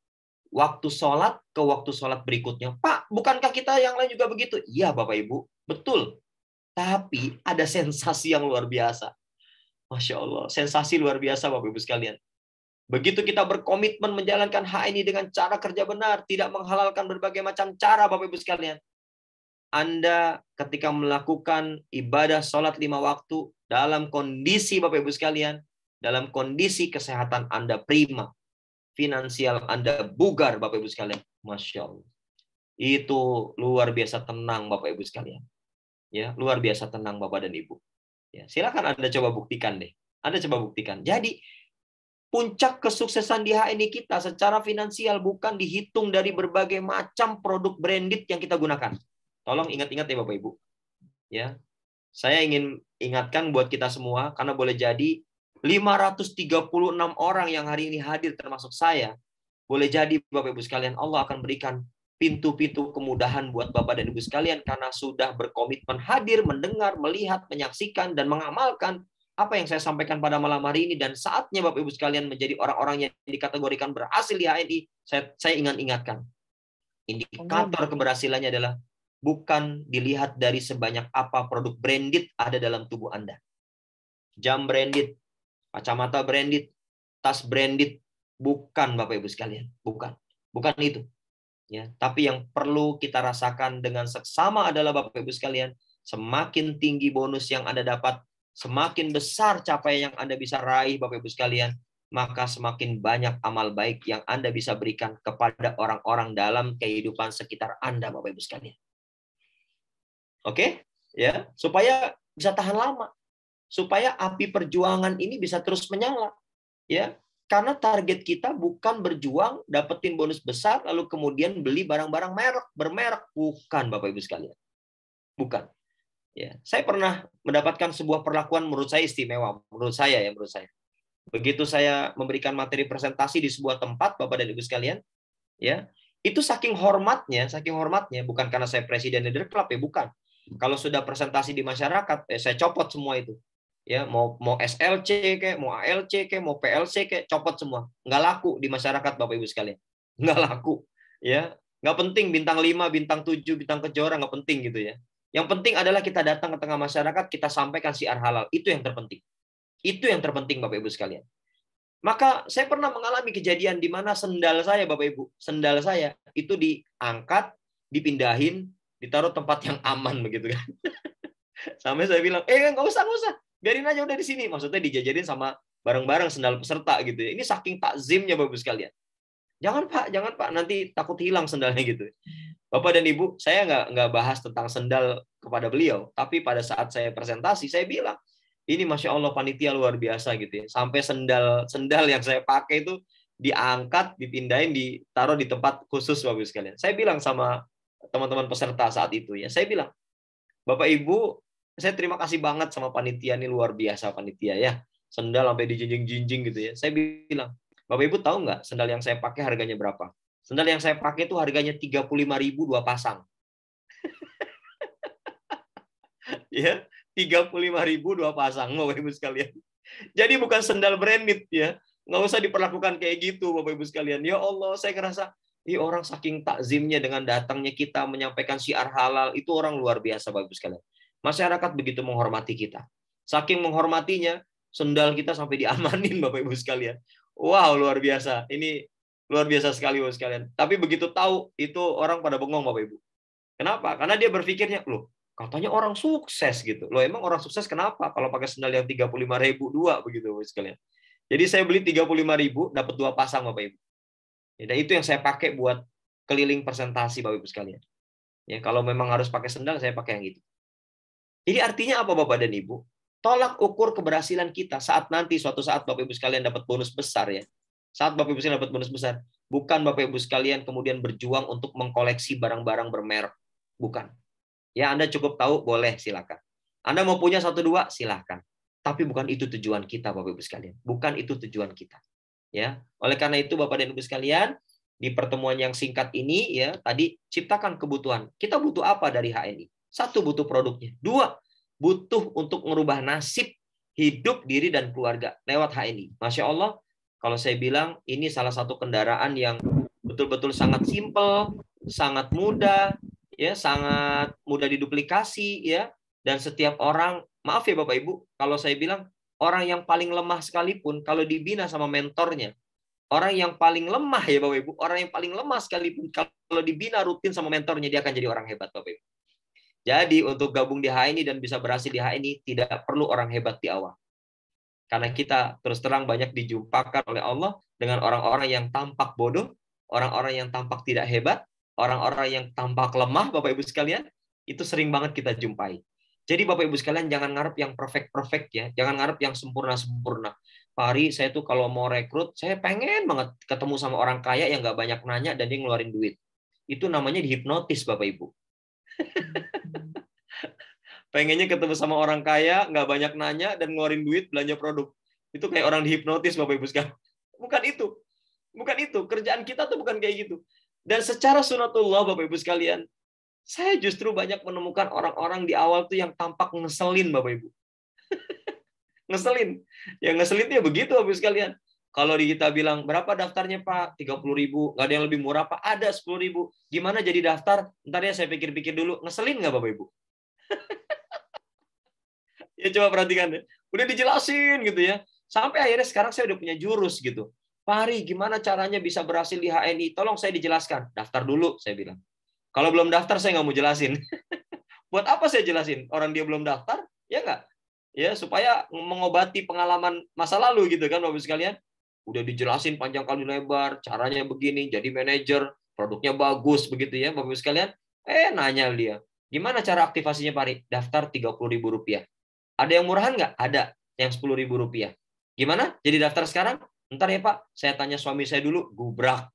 waktu sholat ke waktu sholat berikutnya. Pak, bukankah kita yang lain juga begitu? Iya Bapak Ibu, betul. Tapi ada sensasi yang luar biasa. Masya Allah, sensasi luar biasa Bapak Ibu sekalian. Begitu kita berkomitmen menjalankan HNI dengan cara kerja benar, tidak menghalalkan berbagai macam cara Bapak Ibu sekalian. Anda ketika melakukan ibadah sholat 5 waktu dalam kondisi Bapak Ibu sekalian, dalam kondisi kesehatan Anda prima, finansial Anda bugar Bapak Ibu sekalian. Masya Allah. Itu luar biasa tenang Bapak Ibu sekalian. Ya, luar biasa tenang Bapak dan Ibu. Ya, silakan Anda coba buktikan deh. Anda coba buktikan. Jadi puncak kesuksesan di HNI kita secara finansial bukan dihitung dari berbagai macam produk branded yang kita gunakan. Tolong ingat-ingat ya Bapak Ibu. Ya. Saya ingin ingatkan buat kita semua karena boleh jadi 536 orang yang hari ini hadir termasuk saya. Boleh jadi Bapak Ibu sekalian Allah akan berikan pintu-pintu kemudahan buat Bapak dan Ibu sekalian karena sudah berkomitmen hadir, mendengar, melihat, menyaksikan dan mengamalkan apa yang saya sampaikan pada malam hari ini, dan saatnya Bapak Ibu sekalian menjadi orang-orang yang dikategorikan berhasil di HNI. Saya ingatkan, indikator keberhasilannya adalah bukan dilihat dari sebanyak apa produk branded ada dalam tubuh Anda. Jam branded, kacamata branded, tas branded, bukan Bapak Ibu sekalian, bukan itu. Ya, tapi yang perlu kita rasakan dengan seksama adalah Bapak Ibu sekalian, semakin tinggi bonus yang Anda dapat, semakin besar capaian yang Anda bisa raih Bapak Ibu sekalian, maka semakin banyak amal baik yang Anda bisa berikan kepada orang-orang dalam kehidupan sekitar Anda Bapak Ibu sekalian. Oke? Ya, supaya bisa tahan lama. Supaya api perjuangan ini bisa terus menyala. Ya. Karena target kita bukan berjuang, dapetin bonus besar, lalu kemudian beli barang-barang bermerek. Bukan Bapak Ibu sekalian. Bukan. Ya, saya pernah mendapatkan sebuah perlakuan menurut saya istimewa, menurut saya. Begitu saya memberikan materi presentasi di sebuah tempat, Bapak dan Ibu sekalian, ya, itu saking hormatnya, bukan karena saya presiden leader club ya, bukan. Kalau sudah presentasi di masyarakat, saya copot semua itu. Ya, mau SLC kayak, mau ALC kayak, mau PLC kayak, copot semua. Nggak laku di masyarakat Bapak Ibu sekalian. Nggak laku. Ya, nggak penting bintang 5, bintang 7, bintang kejora, nggak penting gitu ya. Yang penting adalah kita datang ke tengah masyarakat, kita sampaikan syiar halal. Itu yang terpenting. Itu yang terpenting Bapak Ibu sekalian. Maka saya pernah mengalami kejadian di mana sendal saya Bapak Ibu, sendal saya itu diangkat, dipindahin, ditaruh tempat yang aman begitu kan. Sampai saya bilang, nggak usah. Biarin aja udah di sini. Maksudnya dijajarin sama bareng-bareng sendal peserta gitu ya. Ini saking takzimnya Bapak Ibu sekalian. Jangan Pak, nanti takut hilang sendalnya gitu. Bapak dan Ibu, saya nggak bahas tentang sendal kepada beliau, tapi pada saat saya presentasi, saya bilang, ini Masya Allah panitia luar biasa gitu ya. Sampai sendal yang saya pakai itu diangkat, dipindahin, ditaruh di tempat khusus Bapak Ibu sekalian. Saya bilang sama teman-teman peserta saat itu ya, saya bilang, Bapak Ibu, saya terima kasih banget sama panitia, ini luar biasa panitia ya. Sendal sampai dijinjing-jinjing gitu ya. Saya bilang, Bapak Ibu tahu nggak sendal yang saya pakai harganya berapa? Sendal yang saya pakai itu harganya 35.000 2 pasang. Ya, 35.000 2 pasang Bapak Ibu sekalian. Jadi bukan sendal branded ya. Nggak usah diperlakukan kayak gitu Bapak Ibu sekalian. Ya Allah, saya ngerasa ini orang saking takzimnya dengan datangnya kita menyampaikan syiar halal, itu orang luar biasa Bapak Ibu sekalian. Masyarakat begitu menghormati kita. Saking menghormatinya, sendal kita sampai diamanin Bapak Ibu sekalian. Wow, luar biasa. Ini luar biasa sekali Bapak sekalian. Tapi begitu tahu, itu orang pada bengong Bapak Ibu. Kenapa? Karena dia berpikirnya, loh, katanya orang sukses gitu. Loh, emang orang sukses kenapa? Kalau pakai sendal yang 35.000 2 begitu Bapak sekalian. Jadi saya beli 35.000 dapat 2 pasang Bapak Ibu. Dan itu yang saya pakai buat keliling presentasi Bapak Ibu sekalian. Ya, kalau memang harus pakai sendal, saya pakai yang itu. Jadi artinya apa Bapak dan Ibu? Tolak ukur keberhasilan kita saat nanti suatu saat Bapak Ibu sekalian dapat bonus besar ya. Saat Bapak Ibu sekalian dapat bonus besar, bukan Bapak Ibu sekalian kemudian berjuang untuk mengkoleksi barang-barang bermerek. Bukan. Ya, Anda cukup tahu, boleh, silakan. Anda mau punya 1-2, silakan. Tapi bukan itu tujuan kita Bapak Ibu sekalian. Bukan itu tujuan kita. Ya. Oleh karena itu Bapak dan Ibu sekalian, di pertemuan yang singkat ini ya, tadi ciptakan kebutuhan. Kita butuh apa dari HNI? 1, butuh produknya. 2, butuh untuk merubah nasib hidup diri dan keluarga lewat HNI. Masya Allah, kalau saya bilang ini salah satu kendaraan yang betul-betul sangat simpel, sangat mudah, ya, sangat mudah diduplikasi, ya, dan setiap orang, maaf ya Bapak Ibu, kalau saya bilang orang yang paling lemah sekalipun kalau dibina sama mentornya, orang yang paling lemah ya Bapak Ibu, orang yang paling lemah sekalipun kalau dibina rutin sama mentornya, dia akan jadi orang hebat Bapak Ibu. Jadi untuk gabung di HNI dan bisa berhasil di HNI tidak perlu orang hebat di awal. Karena kita terus terang banyak dijumpakan oleh Allah dengan orang-orang yang tampak bodoh, orang-orang yang tampak tidak hebat, orang-orang yang tampak lemah Bapak Ibu sekalian, itu sering banget kita jumpai. Jadi Bapak Ibu sekalian jangan ngarep yang perfect ya, jangan ngarep yang sempurna. Pak Ari, saya tuh kalau mau rekrut, saya pengen banget ketemu sama orang kaya yang nggak banyak nanya dan dia ngeluarin duit. Itu namanya dihipnotis Bapak Ibu. Pengennya ketemu sama orang kaya, nggak banyak nanya, dan ngeluarin duit belanja produk. Itu kayak orang dihipnotis, Bapak Ibu sekalian. Bukan itu. Bukan itu. Kerjaan kita tuh bukan kayak gitu. Dan secara sunatullah, Bapak Ibu sekalian, saya justru banyak menemukan orang-orang di awal tuh yang tampak ngeselin, Bapak Ibu. Ngeselin. Yang ngeselinnya begitu, Bapak Ibu sekalian. Kalau kita bilang, berapa daftarnya Pak? 30.000. Nggak ada yang lebih murah Pak? Ada 10.000. Gimana jadi daftar? Ntar ya saya pikir-pikir dulu. Ngeselin nggak Bapak Ibu? Ya coba perhatikan deh. Udah dijelasin gitu ya. Sampai akhirnya sekarang saya udah punya jurus gitu. Pak Ari, gimana caranya bisa berhasil di HNI? Tolong saya dijelaskan. Daftar dulu, saya bilang. Kalau belum daftar, saya nggak mau jelasin. Buat apa saya jelasin? Orang dia belum daftar, ya nggak? Ya, supaya mengobati pengalaman masa lalu gitu kan, Bapak sekalian. Udah dijelasin panjang kali lebar, caranya begini, jadi manajer, produknya bagus begitu ya, Bapak sekalian. Nanya dia, gimana cara aktivasinya Pak Ari? Daftar Rp30.000. Ada yang murahan nggak? Ada, yang Rp10.000. Gimana? Jadi daftar sekarang? Ntar ya Pak, saya tanya suami saya dulu, gubrak.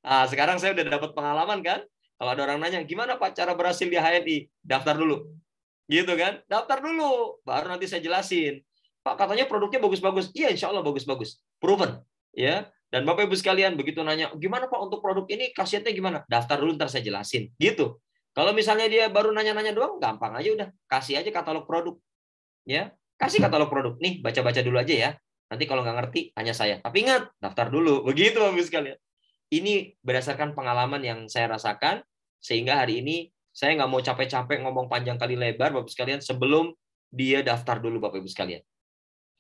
Nah, sekarang saya udah dapat pengalaman kan? Kalau ada orang nanya, gimana Pak cara berhasil di HNI? Daftar dulu. Gitu kan? Daftar dulu, baru nanti saya jelasin. Pak, katanya produknya bagus-bagus. Iya, insya Allah bagus-bagus. Proven. Ya. Dan Bapak Ibu sekalian, begitu nanya, gimana Pak untuk produk ini, khasiatnya gimana? Daftar dulu, ntar saya jelasin. Gitu. Kalau misalnya dia baru nanya-nanya doang, gampang aja udah. Kasih aja katalog produk. Ya, kasih katalog produk. Nih, baca-baca dulu aja ya. Nanti kalau nggak ngerti, tanya saya. Tapi ingat, daftar dulu. Begitu Bapak Ibu sekalian. Ini berdasarkan pengalaman yang saya rasakan, sehingga hari ini saya nggak mau capek-capek ngomong panjang kali lebar, Bapak Ibu sekalian, sebelum dia daftar dulu, Bapak Ibu sekalian.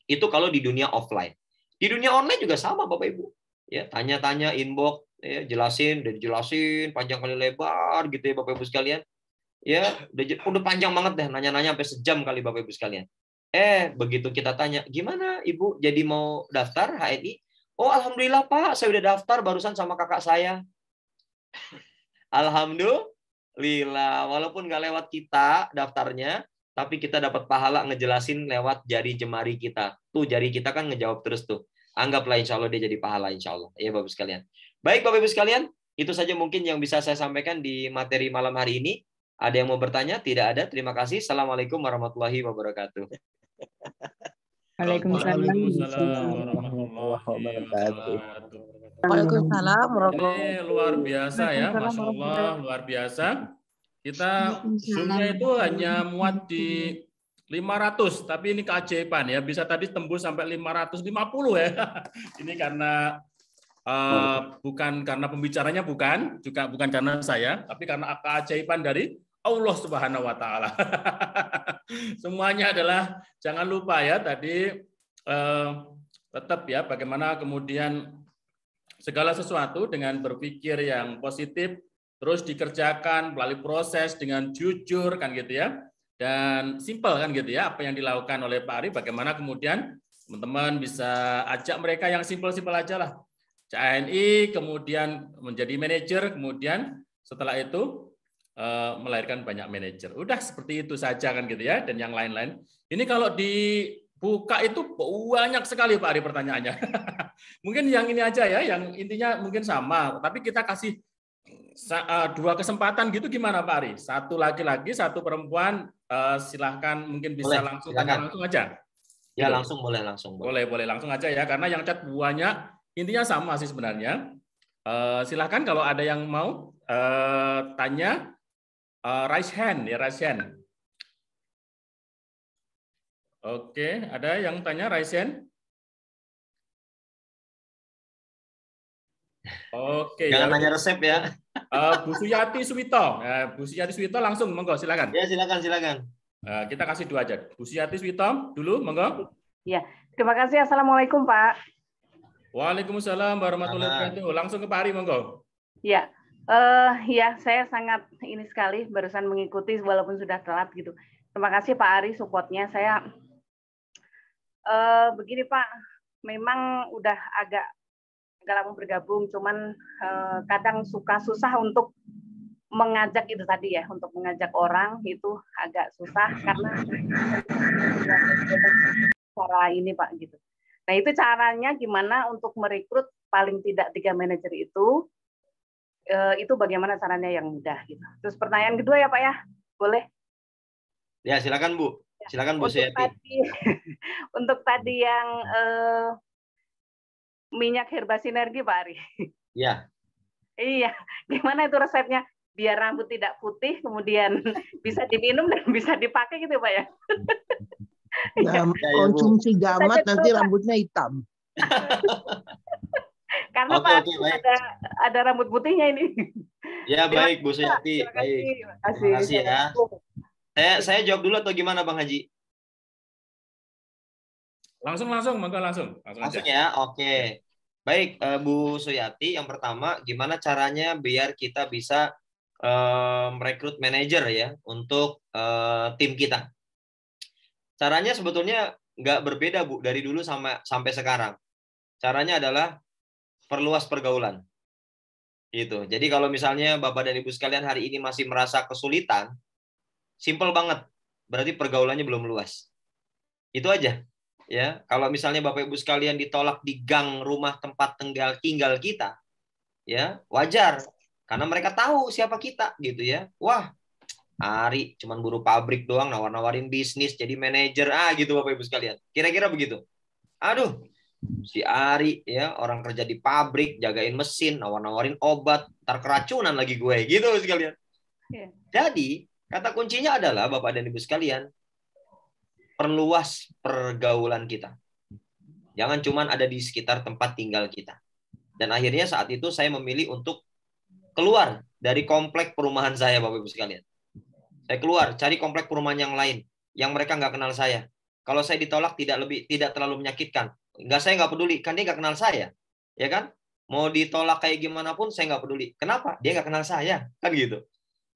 Itu kalau di dunia offline. Di dunia online juga sama, Bapak Ibu. Ya, tanya-tanya inbox, ya, jelasin, dan dijelasin panjang kali lebar gitu ya, Bapak Ibu sekalian. Ya, udah panjang banget deh, nanya-nanya sampai sejam kali Bapak Ibu sekalian. Begitu kita tanya, gimana Ibu jadi mau daftar HNI? Oh, alhamdulillah Pak, saya udah daftar barusan sama kakak saya. Alhamdulillah, walaupun nggak lewat kita daftarnya, tapi kita dapat pahala ngejelasin lewat jari jemari kita. Tuh jari kita kan ngejawab terus tuh. Anggaplah insya Allah dia jadi pahala insya Allah. Ya Bapak sekalian. Baik Bapak Ibu sekalian, itu saja mungkin yang bisa saya sampaikan di materi malam hari ini. Ada yang mau bertanya? Tidak ada. Terima kasih. Assalamualaikum warahmatullahi wabarakatuh. Waalaikumsalam. warahmatullahi wabarakatuh. Waalaikumsalam. Ini luar biasa ya, Masya Allah, luar biasa. Kita Zoom-nya itu hanya muat di 500, tapi ini keajaiban ya, bisa tadi tembus sampai 550 ya. Ini karena bukan karena pembicaranya, juga bukan karena saya, tapi karena keajaiban dari Allah Subhanahu wa taala. Semuanya adalah, jangan lupa ya tadi tetap ya bagaimana kemudian segala sesuatu dengan berpikir yang positif terus dikerjakan melalui proses dengan jujur kan gitu ya. Dan simpel kan gitu ya apa yang dilakukan oleh Pak Ari, bagaimana kemudian teman-teman bisa ajak mereka yang simpel-simpel aja lah. HNI kemudian menjadi manajer, kemudian setelah itu melahirkan banyak manajer. Udah seperti itu saja kan gitu ya, dan yang lain-lain. Ini kalau dibuka itu banyak sekali Pak Ari pertanyaannya. Mungkin yang ini aja ya, yang intinya mungkin sama, tapi kita kasih dua kesempatan gitu gimana Pak Ari? Satu laki-laki, satu perempuan, silahkan mungkin bisa Boleh, langsung silakan. tanya langsung aja. Ya Gitu. langsung boleh. Boleh langsung aja ya, karena yang chat banyak, intinya sama sih sebenarnya. Silahkan kalau ada yang mau tanya, raise hand ya, raise hand. Oke, ada yang tanya raise hand? Oke, Jangan ya. nanya resep ya. Bu Suyati Suwito. Bu Suyati Suwito langsung, monggo silakan. Ya silakan. Kita kasih dua aja. Bu Suyati Suwito dulu, monggo. Ya, terima kasih. Assalamualaikum Pak. Waalaikumsalam warahmatullahi wabarakatuh. Langsung ke Pak Ari, monggo. Ya, ya saya sangat ini sekali barusan mengikuti walaupun sudah telat gitu. Terima kasih Pak Ari supportnya. Saya begini Pak, memang udah agak lama bergabung, cuman kadang susah untuk mengajak itu tadi ya, untuk mengajak orang itu agak susah karena cara ini Pak gitu. Nah itu caranya gimana untuk merekrut paling tidak 3 manajer itu bagaimana caranya yang mudah gitu. Terus pertanyaan kedua ya Pak ya, boleh? Ya silakan Bu, silakan Bu Suyati. Untuk tadi yang minyak herba sinergi Pak Ari. Ya. Iya, gimana itu resepnya? Biar rambut tidak putih, kemudian bisa diminum dan bisa dipakai gitu Pak ya? Konsumsi gamat nanti rambutnya hitam. Karena Pak ada rambut putihnya ini. Ya baik Bu Suyati, baik. Terima kasih ya. Saya jawab dulu atau gimana Bang Haji? Langsung, monggo langsung aja. Ya, oke. Baik, Bu Suyati, yang pertama, gimana caranya biar kita bisa merekrut manajer ya untuk tim kita. Caranya sebetulnya nggak berbeda Bu dari dulu sampai sekarang. Caranya adalah perluas pergaulan. Gitu. Jadi kalau misalnya Bapak dan Ibu sekalian hari ini masih merasa kesulitan, simple banget. Berarti pergaulannya belum luas. Itu aja. Ya, kalau misalnya Bapak Ibu sekalian ditolak di gang rumah tempat tinggal kita, ya wajar karena mereka tahu siapa kita gitu ya. Wah, Ari cuman buruh pabrik doang, nawar-nawarin bisnis jadi manajer gitu Bapak Ibu sekalian. Kira-kira begitu. Aduh, si Ari ya orang kerja di pabrik, jagain mesin, nawar-nawarin obat, ntar keracunan lagi gue gitu sekalian. Jadi kata kuncinya adalah Bapak dan Ibu sekalian, perluas pergaulan kita. Jangan cuman ada di sekitar tempat tinggal kita. Dan akhirnya saat itu saya memilih untuk keluar dari komplek perumahan saya, Bapak Ibu sekalian. Saya keluar, cari komplek perumahan yang lain, yang mereka nggak kenal saya. Kalau saya ditolak tidak terlalu menyakitkan. Saya nggak peduli, kan dia nggak kenal saya, ya kan? Mau ditolak kayak gimana pun saya nggak peduli. Kenapa? Dia nggak kenal saya, kan gitu.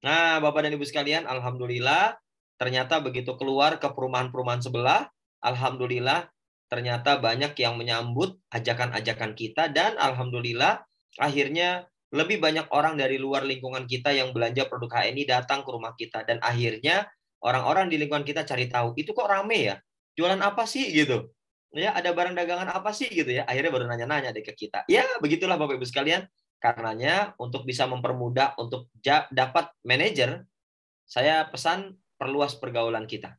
Nah, Bapak dan Ibu sekalian, alhamdulillah, ternyata begitu keluar ke perumahan-perumahan sebelah, alhamdulillah, ternyata banyak yang menyambut ajakan-ajakan kita, dan alhamdulillah, akhirnya lebih banyak orang dari luar lingkungan kita yang belanja produk HNI datang ke rumah kita. Dan akhirnya orang-orang di lingkungan kita cari tahu, itu kok rame ya? Jualan apa sih gitu? Ya, ada barang dagangan apa sih gitu ya? Akhirnya baru nanya-nanya deh ke kita. Ya, begitulah Bapak Ibu sekalian. Karenanya untuk bisa mempermudah untuk dapat manajer, saya pesan perluas pergaulan kita.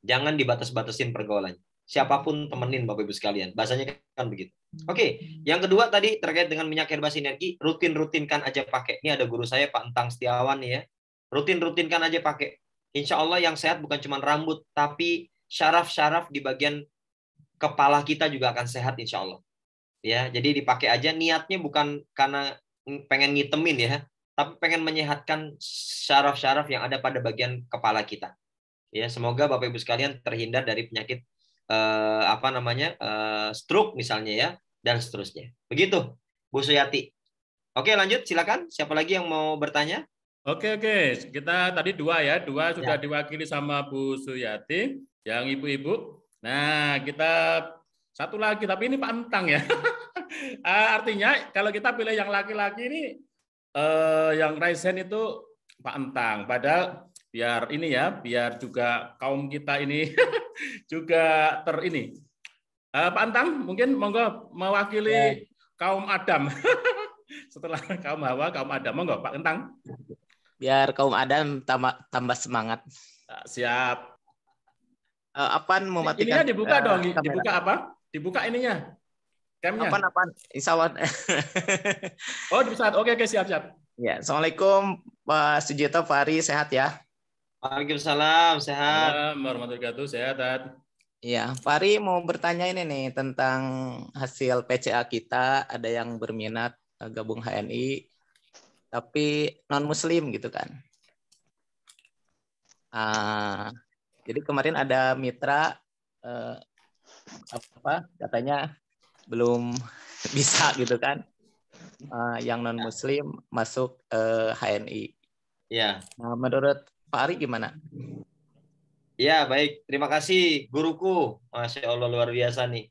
Jangan dibatas-batasin pergaulannya. Siapapun temenin Bapak Ibu sekalian. Bahasanya kan begitu. Oke, yang kedua tadi terkait dengan minyak herba sinergi, rutin-rutinkan aja pakai. Ini ada guru saya Pak Entang Setiawan nih ya. Rutin-rutinkan aja pakai. Insya Allah yang sehat bukan cuma rambut, tapi syaraf-syaraf di bagian kepala kita juga akan sehat insya Allah. Ya, jadi dipakai aja, niatnya bukan karena pengen ngitemin ya, tapi pengen menyehatkan syaraf-syaraf yang ada pada bagian kepala kita. Ya, semoga Bapak Ibu sekalian terhindar dari penyakit stroke misalnya ya, dan seterusnya. Begitu, Bu Suyati. Oke, lanjut silakan. Siapa lagi yang mau bertanya? Oke. Kita tadi dua sudah diwakili sama Bu Suyati, yang ibu-ibu. Nah, kita satu lagi, tapi ini Pak Entang ya. Artinya kalau kita pilih yang laki-laki ini yang raise hand itu Pak Entang. Padahal biar ini ya, biar juga kaum kita ini juga ini. Pak Entang mungkin monggo mewakili kaum Adam. Setelah kaum Hawa, kaum Adam, monggo Pak Entang. Biar kaum Adam tambah semangat. Siap. Apaan mematikan? Ininya dibuka dong, kamera. dibuka apa? Dibuka ininya. Camnya. Apaan? Insya Allah. Oh, di saat. Oke, siap. Ya, Assalamualaikum Pak Sujito, Pak Ari, sehat ya? Waalaikumsalam, sehat. Assalamualaikum warahmatullahi wabarakatuh, sehat. Ya, Pak Ari mau bertanya ini nih tentang hasil PCA kita, ada yang berminat gabung HNI, tapi non-Muslim gitu kan. Jadi kemarin ada mitra katanya belum bisa gitu kan, yang non-Muslim masuk HNI. Ya. Nah, menurut Pak Ari gimana? Ya, baik. Terima kasih guruku. Masya Allah, luar biasa nih.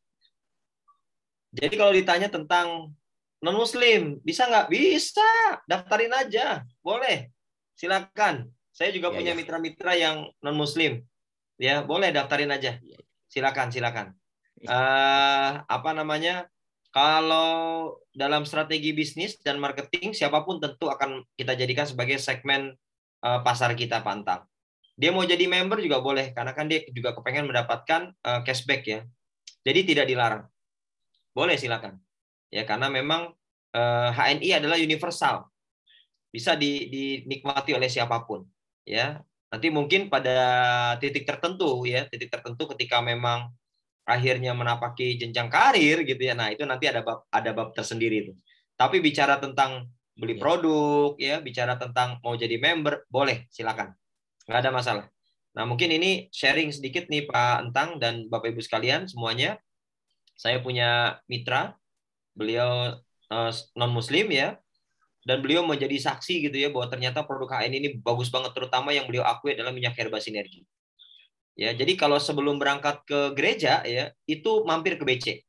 Jadi kalau ditanya tentang non-Muslim, bisa nggak? Bisa. Daftarin aja. Boleh. Silakan. Saya juga punya mitra-mitra yang non-Muslim. Ya, boleh daftarin aja. Silakan. Kalau dalam strategi bisnis dan marketing, siapapun tentu akan kita jadikan sebagai segmen pasar kita, Pak Entang. Dia mau jadi member juga boleh, karena kan dia juga kepengen mendapatkan cashback ya. Jadi tidak dilarang. Boleh, silakan. Ya, karena memang HNI adalah universal. Bisa dinikmati oleh siapapun. Ya, nanti mungkin pada titik tertentu ketika memang akhirnya menapaki jenjang karir gitu ya. Nah, itu nanti ada bab tersendiri itu. Tapi bicara tentang beli produk ya, bicara tentang mau jadi member, boleh, silakan. Nggak ada masalah. Nah, mungkin ini sharing sedikit nih Pak Entang dan Bapak Ibu sekalian semuanya. Saya punya mitra, beliau non-Muslim ya, dan beliau menjadi saksi gitu ya bahwa ternyata produk HN ini bagus banget, terutama yang beliau akui adalah minyak herba sinergi. Ya, jadi kalau sebelum berangkat ke gereja ya, itu mampir ke BC.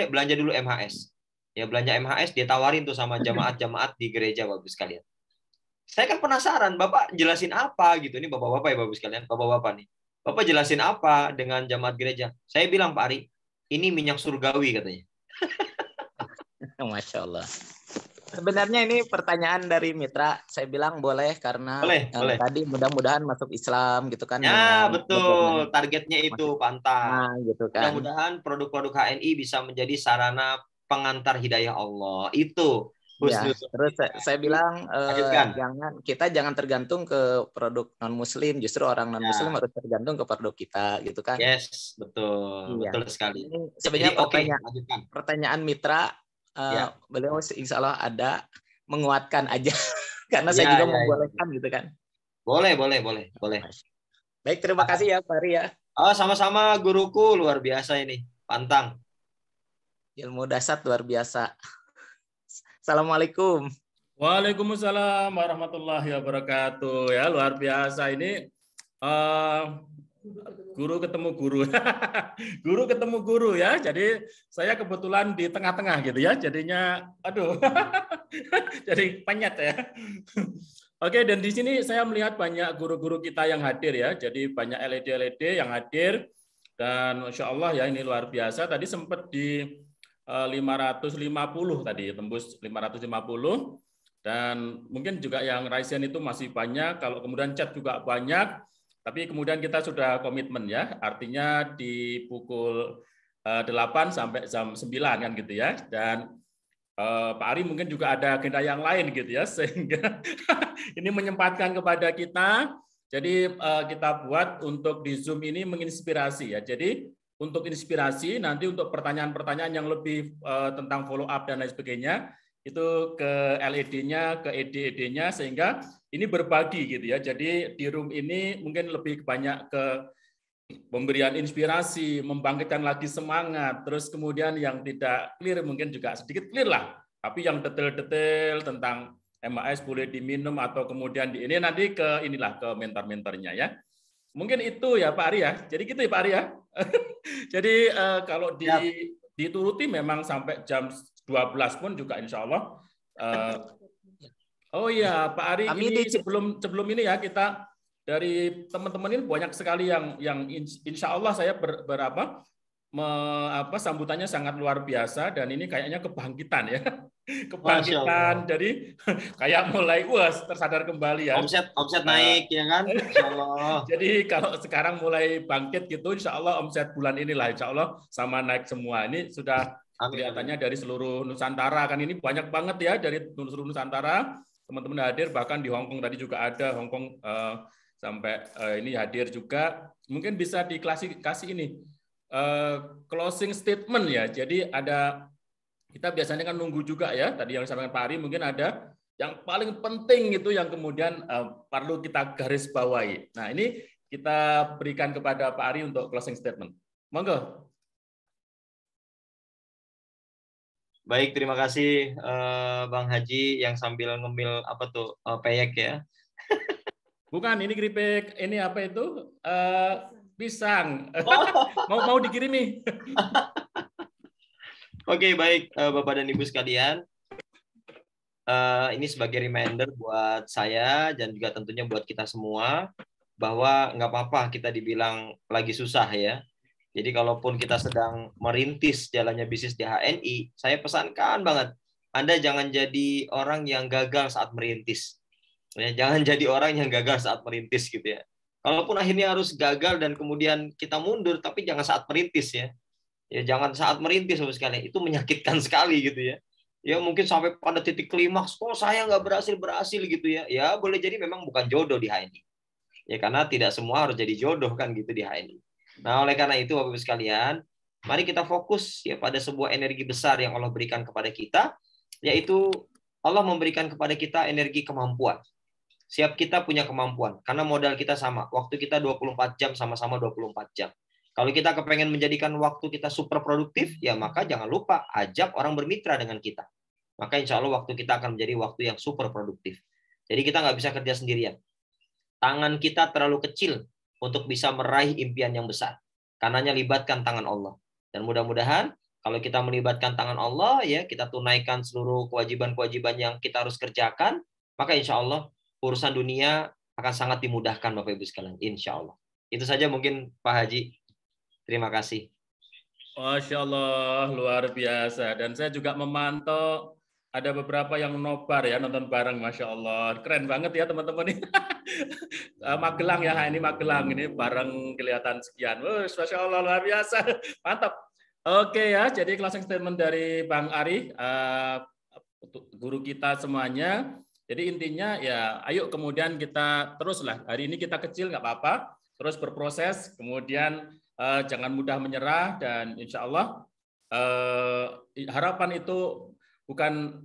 Belanja dulu MHS. Ya, belanja MHS dia tawarin tuh sama jamaat-jamaat di gereja Bapak Ibu sekalian. Saya kan penasaran, Bapak jelasin apa gitu. Ini Bapak-bapak ya Bapak sekalian, Bapak-bapak nih. Bapak jelasin apa dengan jamaat gereja? Saya bilang, Pak Ari, ini minyak surgawi katanya. Masya Allah. Sebenarnya ini pertanyaan dari mitra. Saya bilang boleh karena boleh. Tadi mudah-mudahan masuk Islam gitu kan. Ya, betul. Targetnya itu, Pak Entang. Nah, gitu kan. Mudah-mudahan produk-produk HNI bisa menjadi sarana pengantar hidayah Allah. Itu. Ya, terus saya bilang kita jangan tergantung ke produk non Muslim, justru orang non Muslim harus tergantung ke produk kita, gitu kan? Yes, betul, betul sekali. Ini sebenarnya pertanyaan mitra, beliau insya Allah ada menguatkan aja, karena saya juga membolehkan, gitu kan? Boleh. Baik, terima kasih ya Pak Ari ya. Oh, sama-sama guruku, luar biasa ini, Pak Entang. Ilmu dasar luar biasa. Assalamualaikum. Waalaikumsalam warahmatullahi wabarakatuh. Ya, luar biasa ini guru ketemu guru. Guru ketemu guru ya. Jadi saya kebetulan di tengah-tengah gitu ya. Jadinya aduh. Jadi penyet ya. Oke, dan di sini saya melihat banyak guru-guru kita yang hadir ya. Jadi banyak LED yang hadir dan Masya Allah ya ini luar biasa. Tadi sempat di 550 tadi, tembus 550, dan mungkin juga yang Raisian itu masih banyak, kalau kemudian chat juga banyak, tapi kemudian kita sudah komitmen ya, artinya di pukul 8 sampai jam 9 kan gitu ya, dan Pak Ari mungkin juga ada agenda yang lain gitu ya, sehingga ini menyempatkan kepada kita, jadi kita buat untuk di Zoom ini menginspirasi ya, jadi untuk inspirasi, nanti untuk pertanyaan-pertanyaan yang lebih tentang follow up dan lain sebagainya, itu ke LED-nya, ke ED-ED-nya, sehingga ini berbagi gitu ya. Jadi di room ini mungkin lebih banyak ke pemberian inspirasi, membangkitkan lagi semangat, terus kemudian yang tidak clear mungkin juga sedikit clear lah, tapi yang detail-detail tentang MAS boleh diminum atau kemudian di ini nanti ke inilah ke mentor-mentornya ya. Mungkin itu ya Pak Ari ya. Jadi gitu ya Pak Ari ya. Jadi kalau dituruti memang sampai jam 12 pun juga insya Allah Oh iya, Pak Ari, Kami ini di sebelum ini ya kita dari teman-teman ini banyak sekali yang insya Allah saya sambutannya sangat luar biasa dan ini kayaknya kebangkitan ya, Masya Allah. kebangkitan. Jadi kayak mulai tersadar kembali ya. Omset naik ya kan? Insya Allah. Jadi kalau sekarang mulai bangkit gitu, insya Allah omset bulan inilah insya Allah sama naik semua. Ini sudah kelihatannya dari seluruh Nusantara kan, ini banyak banget ya dari seluruh Nusantara. Teman-teman hadir, bahkan di Hong Kong tadi juga ada, Hong Kong sampai ini hadir juga. Mungkin bisa diklasifikasi ini closing statement ya. Jadi ada, kita biasanya kan nunggu juga ya, tadi yang disampaikan Pak Ari, mungkin ada yang paling penting itu yang kemudian perlu kita garis bawahi. Nah ini kita berikan kepada Pak Ari untuk closing statement. Monggo. Baik, terima kasih Bang Haji yang sambil ngemil apa tuh peyek ya. Bukan, ini keripik, ini apa itu? Pisang. Mau dikirimi. Oke, baik Bapak dan Ibu sekalian. Ini sebagai reminder buat saya dan juga tentunya buat kita semua bahwa nggak apa-apa kita dibilang lagi susah ya. Jadi kalaupun kita sedang merintis jalannya bisnis di HNI, saya pesankan banget, Anda jangan jadi orang yang gagal saat merintis. Ya, jangan jadi orang yang gagal saat merintis gitu ya. Kalaupun akhirnya harus gagal dan kemudian kita mundur, tapi jangan saat merintis ya. Ya jangan saat merintis sama sekali. Itu menyakitkan sekali gitu ya. Ya mungkin sampai pada titik klimaks, kok saya nggak berhasil gitu ya. Ya boleh jadi memang bukan jodoh di HNI. Ya karena tidak semua harus jadi jodoh kan gitu di HNI. Nah, oleh karena itu Bapak Ibu sekalian, mari kita fokus ya pada sebuah energi besar yang Allah berikan kepada kita, yaitu Allah memberikan kepada kita energi kemampuan. Siap kita punya kemampuan, karena modal kita sama. Waktu kita 24 jam, sama-sama 24 jam. Kalau kita kepengen menjadikan waktu kita super produktif, ya maka jangan lupa ajak orang bermitra dengan kita. Maka insya Allah waktu kita akan menjadi waktu yang super produktif. Jadi kita nggak bisa kerja sendirian. Tangan kita terlalu kecil untuk bisa meraih impian yang besar. Karenanya libatkan tangan Allah. Dan mudah-mudahan kalau kita melibatkan tangan Allah, ya kita tunaikan seluruh kewajiban-kewajiban yang kita harus kerjakan, maka insya Allah urusan dunia akan sangat dimudahkan Bapak Ibu sekalian. Insya Allah. Itu saja mungkin Pak Haji. Terima kasih. Masya Allah, luar biasa. Dan saya juga memantau ada beberapa yang nobar ya, nonton bareng, Masya Allah. Keren banget ya teman-teman ini. Magelang ya, ini Magelang. Ini bareng kelihatan sekian. Masya Allah, luar biasa. Mantap. Oke ya, jadi closing statement dari Bang Ari, guru kita semuanya. Jadi intinya ya, ayo kemudian kita teruslah. Hari ini kita kecil, nggak apa-apa. Terus berproses, kemudian jangan mudah menyerah, dan insya Allah harapan itu bukan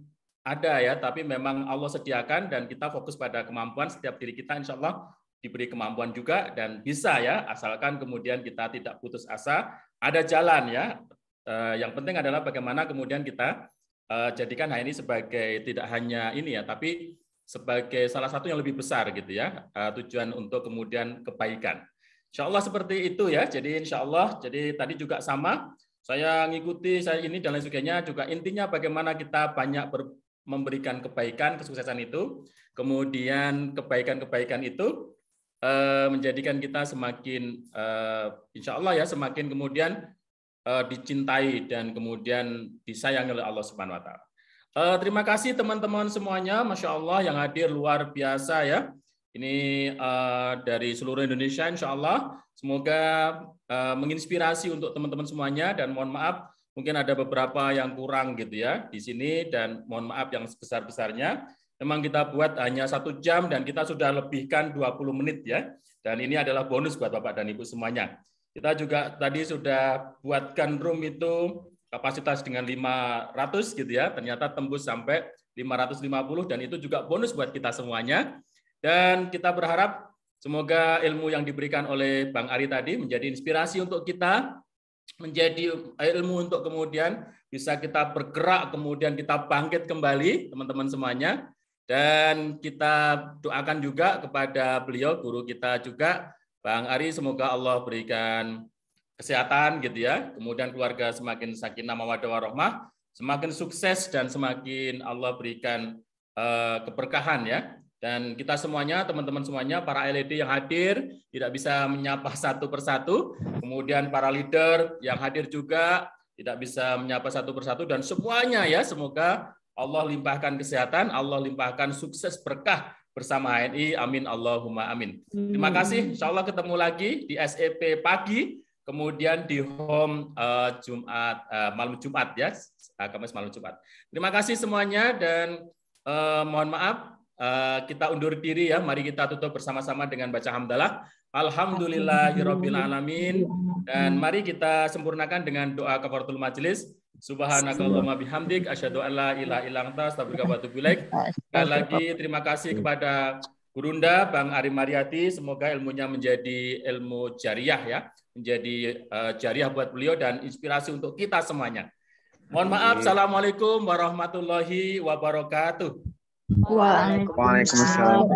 ada ya, tapi memang Allah sediakan dan kita fokus pada kemampuan setiap diri kita, insya Allah diberi kemampuan juga dan bisa ya, asalkan kemudian kita tidak putus asa, ada jalan ya. Yang penting adalah bagaimana kemudian kita jadikan HNI sebagai tidak hanya ini ya, tapi sebagai salah satu yang lebih besar gitu ya, tujuan untuk kemudian kebaikan. Insya Allah seperti itu ya. Jadi insya Allah, jadi tadi juga sama, saya ngikuti saya ini dan lain sebagainya juga, intinya bagaimana kita banyak memberikan kebaikan, kesuksesan itu, kemudian kebaikan-kebaikan itu menjadikan kita semakin insya Allah ya, semakin kemudian dicintai dan kemudian disayangi oleh Allah Subhanahu Wa Taala. Terima kasih teman-teman semuanya, Masya Allah yang hadir luar biasa ya. Ini dari seluruh Indonesia, insya Allah. Semoga menginspirasi untuk teman-teman semuanya, dan mohon maaf mungkin ada beberapa yang kurang gitu ya di sini, dan mohon maaf yang sebesar-besarnya. Memang kita buat hanya 1 jam dan kita sudah lebihkan 20 menit ya. Dan ini adalah bonus buat Bapak dan Ibu semuanya. Kita juga tadi sudah buatkan room itu kapasitas dengan 500 gitu ya. Ternyata tembus sampai 550 dan itu juga bonus buat kita semuanya. Dan kita berharap semoga ilmu yang diberikan oleh Bang Ari tadi menjadi inspirasi untuk kita, menjadi ilmu untuk kemudian bisa kita bergerak, kemudian kita bangkit kembali teman-teman semuanya. Dan kita doakan juga kepada beliau, guru kita juga, Bang Ari, semoga Allah berikan kesehatan gitu ya, kemudian keluarga semakin sakinah mawaddah warahmah, semakin sukses dan semakin Allah berikan keberkahan ya. Dan kita semuanya, teman-teman semuanya, para LED yang hadir, tidak bisa menyapa satu persatu. Kemudian para leader yang hadir juga tidak bisa menyapa satu persatu. Dan semuanya ya, semoga Allah limpahkan kesehatan, Allah limpahkan sukses berkah bersama HNI. Amin, Allahumma amin. Terima kasih. Insya Allah ketemu lagi di SEP pagi, kemudian di home malam Jumat ya, Kamis malam Jumat. Terima kasih semuanya dan mohon maaf. Kita undur diri ya, mari kita tutup bersama-sama dengan baca hamdalah. Alhamdulillahirabbil alamin. Dan mari kita sempurnakan dengan doa kafaratul majelis. Subhanakallahumma bihamdik asyhadu an la ilaha illa anta astaghfiruka wa atubu ilaik. Sekali lagi terima kasih kepada Gurunda Bang Ari Mariati, semoga ilmunya menjadi ilmu jariah ya, menjadi jariah buat beliau dan inspirasi untuk kita semuanya. Mohon maaf. Assalamualaikum warahmatullahi wabarakatuh. Waalaikumsalam.